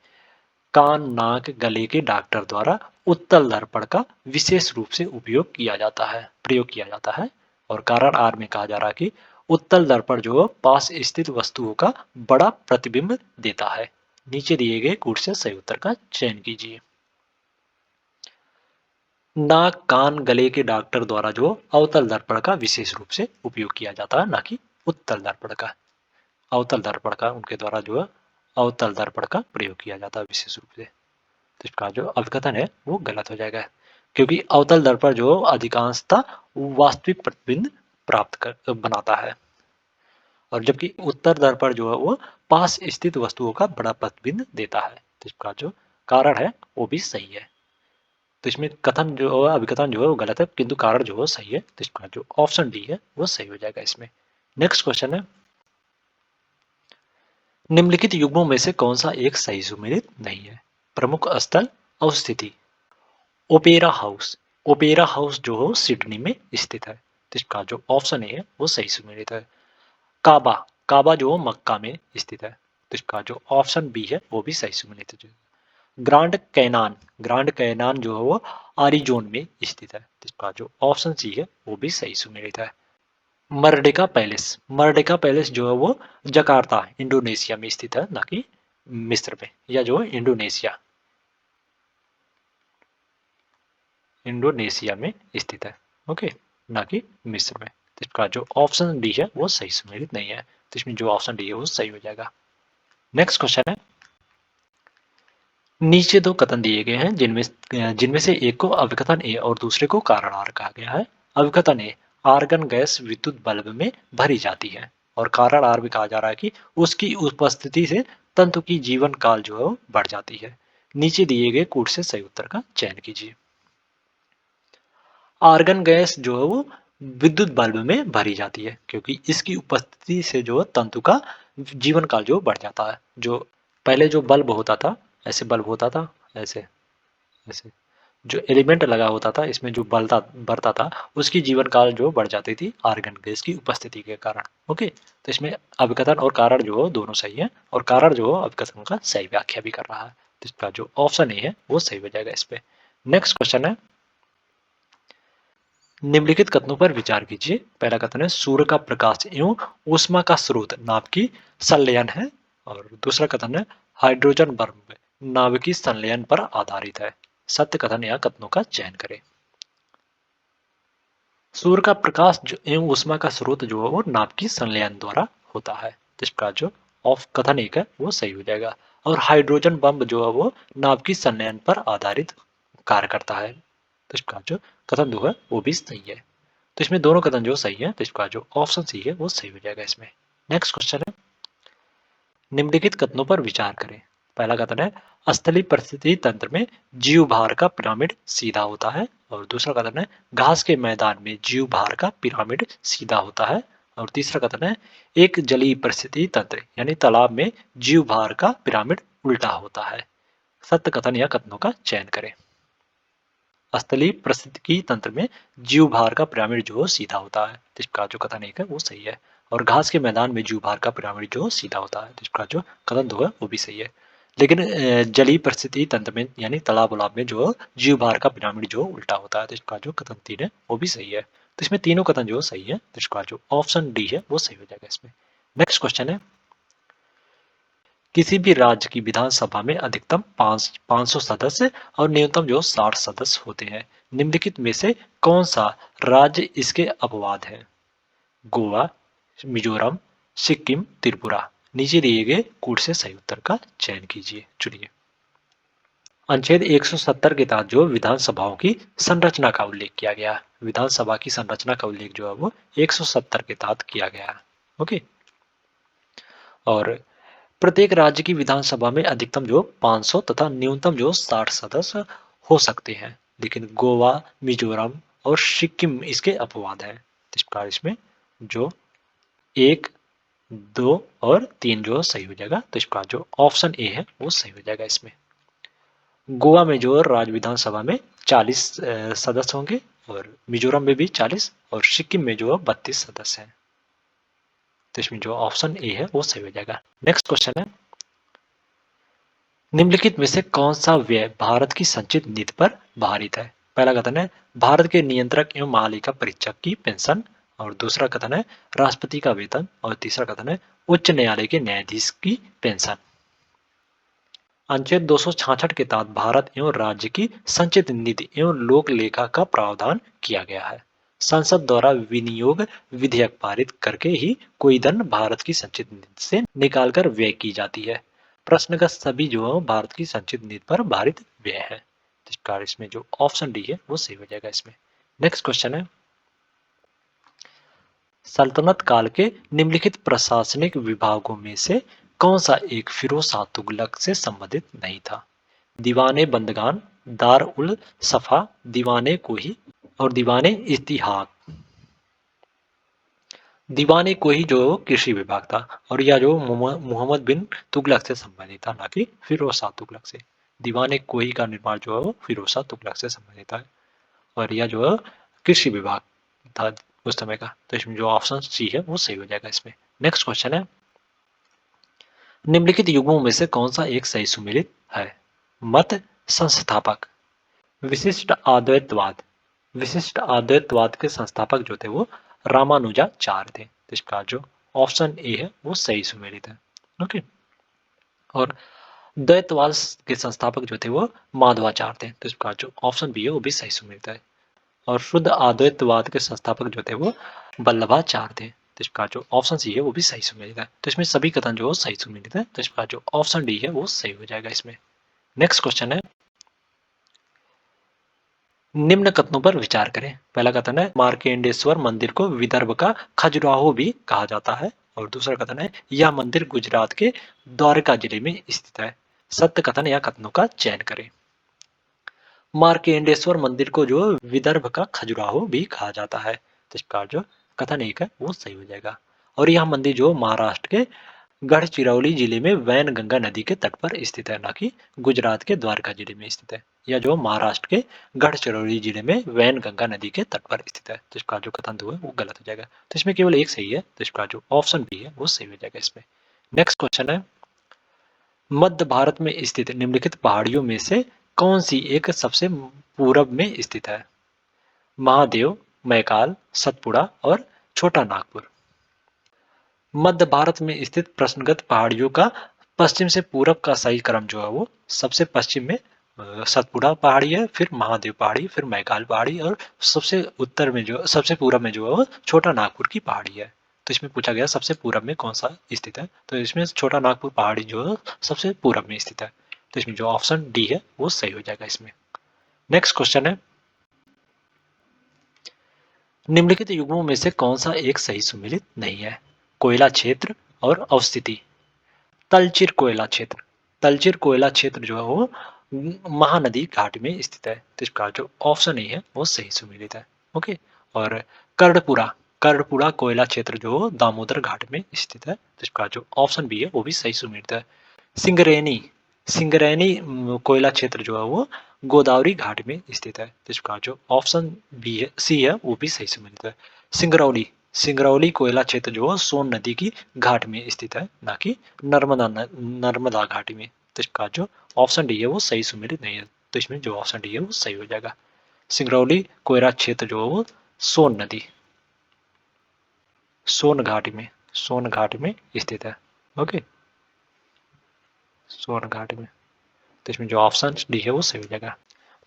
कान नाक गले के डॉक्टर द्वारा उत्तल दर्पण का विशेष रूप से प्रयोग किया जाता है। और कारण आर में कहा जा रहा है कि उत्तल दर्पण जो पास स्थित वस्तुओं का बड़ा प्रतिबिंब देता है। नीचे दिए गए कूट से सही उत्तर का चयन कीजिए। नाक कान गले के डॉक्टर द्वारा जो अवतल दर्पण का विशेष रूप से उपयोग किया जाता है, ना कि उत्तल दर्पण का। अवतल दर्पण का उनके द्वारा जो है अवतल दर्पण का प्रयोग किया जाता है विशेष रूप से, तो इसका जो अभिकथन है वो गलत हो जाएगा। क्योंकि अवतल दर्पण जो अधिकांशतः वास्तविक प्रतिबिंब प्राप्त कर बनाता है, और जबकि उत्तर दर्पण जो है वो पास स्थित वस्तुओं का बड़ा प्रतिबिंब देता है। तो इसका जो कारण है वो भी सही है। तो इसमें कथन जो है, अभिकथन जो है वो गलत है, किंतु कारण जो है सही है। तो इसका जो ऑप्शन डी है वो सही हो जाएगा इसमें। नेक्स्ट क्वेश्चन है, निम्नलिखित युग्मों में से कौन सा एक सही सुमेलित नहीं है? प्रमुख स्थल अवस्थिति। ओपेरा हाउस, ओपेरा हाउस जो हो सिडनी में स्थित है। तो इसका जो ऑप्शन ए है वो सही सुमेलित है। काबा, काबा जो मक्का में स्थित है। तो इसका जो ऑप्शन बी है वो भी सही सुमेलित है। ग्रांड कैनान, ग्रांड कैनान जो है वो आरिजोन में स्थित है। तो इसका जो ऑप्शन सी है वो भी सही सुमेलित है। मर्डेका पैलेस, मर्डेका पैलेस जो है वो जकार्ता इंडोनेशिया में स्थित है, ना कि मिस्र में, या जो इंडोनेशिया, इंडोनेशिया में स्थित है। ओके, ना कि मिस्र में। तो इसका जो ऑप्शन डी है वो सही सुमेलित नहीं है। तो इसमें जो ऑप्शन डी है वो सही हो जाएगा। नेक्स्ट क्वेश्चन है, नीचे दो कथन दिए गए हैं जिनमें जिनमें से एक को अभिकथन ए और दूसरे को कारण आर कहा गया है। अभिकथन ए, आर्गन गैस विद्युत बल्ब में भरी जाती है, और कारण आर भी कहा जा रहा है कि उसकी उपस्थिति से तंतु की जीवन काल जो है वो बढ़ जाती है। नीचे दिए गए कूट से सही उत्तर का चयन कीजिए। आर्गन गैस जो है वो विद्युत बल्ब में भरी जाती है, क्योंकि इसकी उपस्थिति से जो है तंतु का जीवन काल जो बढ़ जाता है। जो पहले जो बल्ब होता था, ऐसे बल्ब होता था, ऐसे ऐसे जो एलिमेंट लगा होता था इसमें जो बलता बढ़ता था, उसकी जीवन काल जो बढ़ जाती थी आर्गन गैस की उपस्थिति के कारण। ओके, तो इसमें अभिकथन और कारण जो है दोनों सही है, और कारण जो है अभिकथन का सही व्याख्या भी कर रहा है। तो इसका जो ऑप्शन ए है वो सही हो जाएगा इस पे। नेक्स्ट क्वेश्चन है, निम्नलिखित कथनों पर विचार कीजिए। पहला कथन है, सूर्य का प्रकाश एवं ऊष्मा का स्रोत नाभिकीय संलयन है, और दूसरा कथन है, हाइड्रोजन बम नाभिकीय संलयन पर आधारित है। सत्य कथन या कथनों का चयन करें। सूर्य का प्रकाश एवं ऊष्मा का स्रोत जो है वो नाभिकीय संलयन द्वारा होता है। तो इसका जो ऑफ कथन एक है वो सही हो जाएगा। और हाइड्रोजन बम जो है वो नाभिकीय संलयन पर आधारित कार्य करता है। तो इसका जो कथन दो है वो भी सही है। तो इसमें दोनों कथन जो सही है, तो इसका जो ऑप्शन सी है वो सही हो जाएगा इसमें। नेक्स्ट क्वेश्चन है, निम्नलिखित कथनों पर विचार करें। पहला कथन है, स्थलीय परिस्थिति तंत्र में जीव भार का पिरामिड सीधा होता है, और दूसरा कथन है, घास के मैदान में जीव भार का पिरामिड सीधा होता है, और तीसरा कथन है, एक जलीय परिस्थिति तंत्र यानी तालाब में जीव भार का पिरामिड उल्टा होता है। सत्य कथन या कथनों का चयन करें। स्थलीय परिस्थितिकी तंत्र में जीव भार का पिरामिड जो सीधा होता है, तो इसका जो कथन एक है वो सही है। और घास के मैदान में जीव भार का पिरामिड जो सीधा होता है, तो इसका जो कथन दो है वो भी सही है। लेकिन जलीय परिस्थिति तंत्र में यानी तालाब उलाब में जो जीव भार का पिरामिड जो उल्टा होता है, तो इसका जो कथन तीन है वो भी सही है। तो इसमें तीनों कथन जो सही है, तो इसका जो ऑप्शन डी है वो सही हो जाएगा इसमें। नेक्स्ट क्वेश्चन है, किसी भी राज्य की विधानसभा में अधिकतम 500 सदस्य और न्यूनतम जो 60 सदस्य होते हैं। निम्नलिखित में से कौन सा राज्य इसके अपवाद है? गोवा, मिजोरम, सिक्किम, त्रिपुरा। नीचे दिए गए कूट से सही उत्तर का चयन कीजिए, चुनिए। अनुच्छेद 170 के तहत जो विधानसभाओं की संरचना का उल्लेख किया गया, विधानसभा की संरचना का उल्लेख जो है वो 170 के तहत किया गया है। ओके, और प्रत्येक राज्य की विधानसभा में अधिकतम जो 500 तथा न्यूनतम जो 60 सदस्य हो सकते हैं, लेकिन गोवा, मिजोरम और सिक्किम इसके अपवाद हैं। इस प्रकार इसमें जो 1, 2 और 3 जो सही हो जाएगा, तो इसका जो ऑप्शन ए है वो सही हो जाएगा इसमें। गोवा में जो राज्य विधानसभा में 40 सदस्य होंगे, और मिजोरम में भी 40, और सिक्किम में जो 32 सदस्य हैं। तो इसमें जो ऑप्शन ए है वो सही हो जाएगा। नेक्स्ट क्वेश्चन है, निम्नलिखित में से कौन सा व्यय भारत की संचित नीति पर भारित है? पहला कथन है, भारत के नियंत्रक एवं महालेखा परीक्षक की पेंशन, और दूसरा कथन है, राष्ट्रपति का वेतन, और तीसरा कथन है, उच्च न्यायालय के न्यायाधीश की पेंशन। अनुच्छेद 266 के तहत भारत एवं राज्य की संचित नीति एवं लोक लेखा का प्रावधान किया गया है। संसद द्वारा विनियोग विधेयक पारित करके ही कोई धन भारत की संचित नीति से निकालकर व्यय की जाती है। प्रश्न का सभी जो है भारत की संचित नीति पर भारित व्यय है। इस कारण इसमें जो ऑप्शन डी है वो सही हो जाएगा इसमें। नेक्स्ट क्वेश्चन है, सल्तनत काल के निम्नलिखित प्रशासनिक विभागों में से कौन सा एक फिरोज शाह तुगलक से संबंधित नहीं था? दीवाने बंदगान, दार उल सफा, दीवाने कोही और दीवाने इस्तिहाक। दीवाने कोही जो कृषि विभाग था और यह जो मोहम्मद बिन तुगलक से संबंधित था, ना कि फिरोज शाह तुगलक से। दीवाने कोही का निर्माण जो है वो फिरोज शाह तुगलक से संबंधित है और यह जो है कृषि विभाग था उस समय का। तो इसमें जो ऑप्शन सी है वो सही हो जाएगा इसमें। नेक्स्ट क्वेश्चन है, निम्नलिखित युगों में से कौन सा एक सही सुमेलित है? मत संस्थापक, विशिष्ट अद्वैतवाद। विशिष्ट अद्वैतवाद के संस्थापक जो थे वो रामानुजाचार्य थे। तो इसका जो ऑप्शन ए है वो सही सुमेलित है। ओके, और द्वैतवाद के संस्थापक जो थे वो माधवाचार्य थे। तो इसका जो ऑप्शन बी है वो भी सही सुमेलित है। और शुद्ध अद्वैतवाद के संस्थापक जो थे वो वल्लभाचार्य थे। तो इसका जो ऑप्शन सी है वो भी सही सुमेलित है। तो इसमें सभी कथन जो सही सुमेलित है। तो इसका जो ऑप्शन डी है वो सही हो जाएगा इसमें। नेक्स्ट क्वेश्चन है, निम्न कथनों पर विचार करें। पहला कथन है, मार्केंडेश्वर मंदिर को विदर्भ का खजुराहो भी कहा जाता है। और दूसरा कथन है, यह मंदिर गुजरात के द्वारका जिले में स्थित है। सत्य कथन या कथनों का चयन करें। मार्केंडेश्वर मंदिर को जो विदर्भ का खजुराहो भी कहा जाता है। तो इसका जो कथन एक है वो सही हो जाएगा। और यह मंदिर जो महाराष्ट्र के गढ़चिरौली जिले में वैनगंगा नदी के तट पर स्थित है, ना कि गुजरात के द्वारका जिले में स्थित है। यह जो महाराष्ट्र के गढ़चिरौली जिले में वैनगंगा नदी के तट पर स्थित है। तो इसका जो कथन दो है वो गलत हो जाएगा। तो इसमें केवल एक सही है। तो इसका जो ऑप्शन बी है वो सही हो जाएगा इसमें। नेक्स्ट क्वेश्चन है, मध्य भारत में स्थित निम्नलिखित पहाड़ियों में से कौन सी एक सबसे पूरब में स्थित है? महादेव, मैकाल, सतपुड़ा और छोटा नागपुर। मध्य भारत में स्थित प्रश्नगत पहाड़ियों का पश्चिम से पूरब का सही क्रम जो है वो सबसे पश्चिम में सतपुड़ा पहाड़ी है, फिर महादेव पहाड़ी, फिर मैकाल पहाड़ी और सबसे उत्तर में जो सबसे पूरब में जो है वो छोटा नागपुर की पहाड़ी है। तो इसमें पूछा गया सबसे पूरब में कौन सा स्थित है, तो इसमें छोटा नागपुर पहाड़ी जो है सबसे पूरब में स्थित है। तो इसमें जो ऑप्शन डी है वो सही हो जाएगा इसमें। नेक्स्ट क्वेश्चन है, निम्नलिखित युग्मों में से कौन सा एक सही सुमेलित नहीं है? कोयला क्षेत्र और अवस्थिति। तलचिर कोयला क्षेत्र, तलचिर कोयला क्षेत्र जो है वो महानदी घाट में स्थित है। तो इसका जो ऑप्शन ए है वो सही सुमेलित है। ओके, और कर्णपुरा, कर्णपुरा कोयला क्षेत्र जो दामोदर घाट में स्थित है। तो इसका जो ऑप्शन बी है वो भी सही सुमेलित है। सिंगरैनी, सिंगरैनी कोयला क्षेत्र जो है वो गोदावरी घाट में स्थित है। तो इसका जो ऑप्शन बी है सी है वो भी सही सुमेलित है। सिंगरौली, सिंगरौली कोयला क्षेत्र जो है सोन नदी की घाट में स्थित है, ना कि नर्मदा घाटी में। तो इसका जो ऑप्शन डी है वो सही सुमेलित नहीं है। तो इसमें जो ऑप्शन डी है वो सही हो जाएगा। सिंगरौली कोयला क्षेत्र जो है वो सोन नदी, सोन घाट में स्थित है। ओके, सोन घाट में। तो इसमें जो ऑप्शन डी है वो सही हो जाएगा।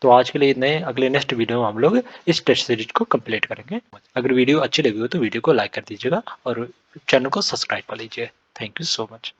तो आज के लिए इतने, अगले नेक्स्ट वीडियो में हम लोग इस टेस्ट सीरीज को कंप्लीट करेंगे। अगर वीडियो अच्छी लगी हो तो वीडियो को लाइक कर दीजिएगा और चैनल को सब्सक्राइब कर लीजिए। Thank you so much.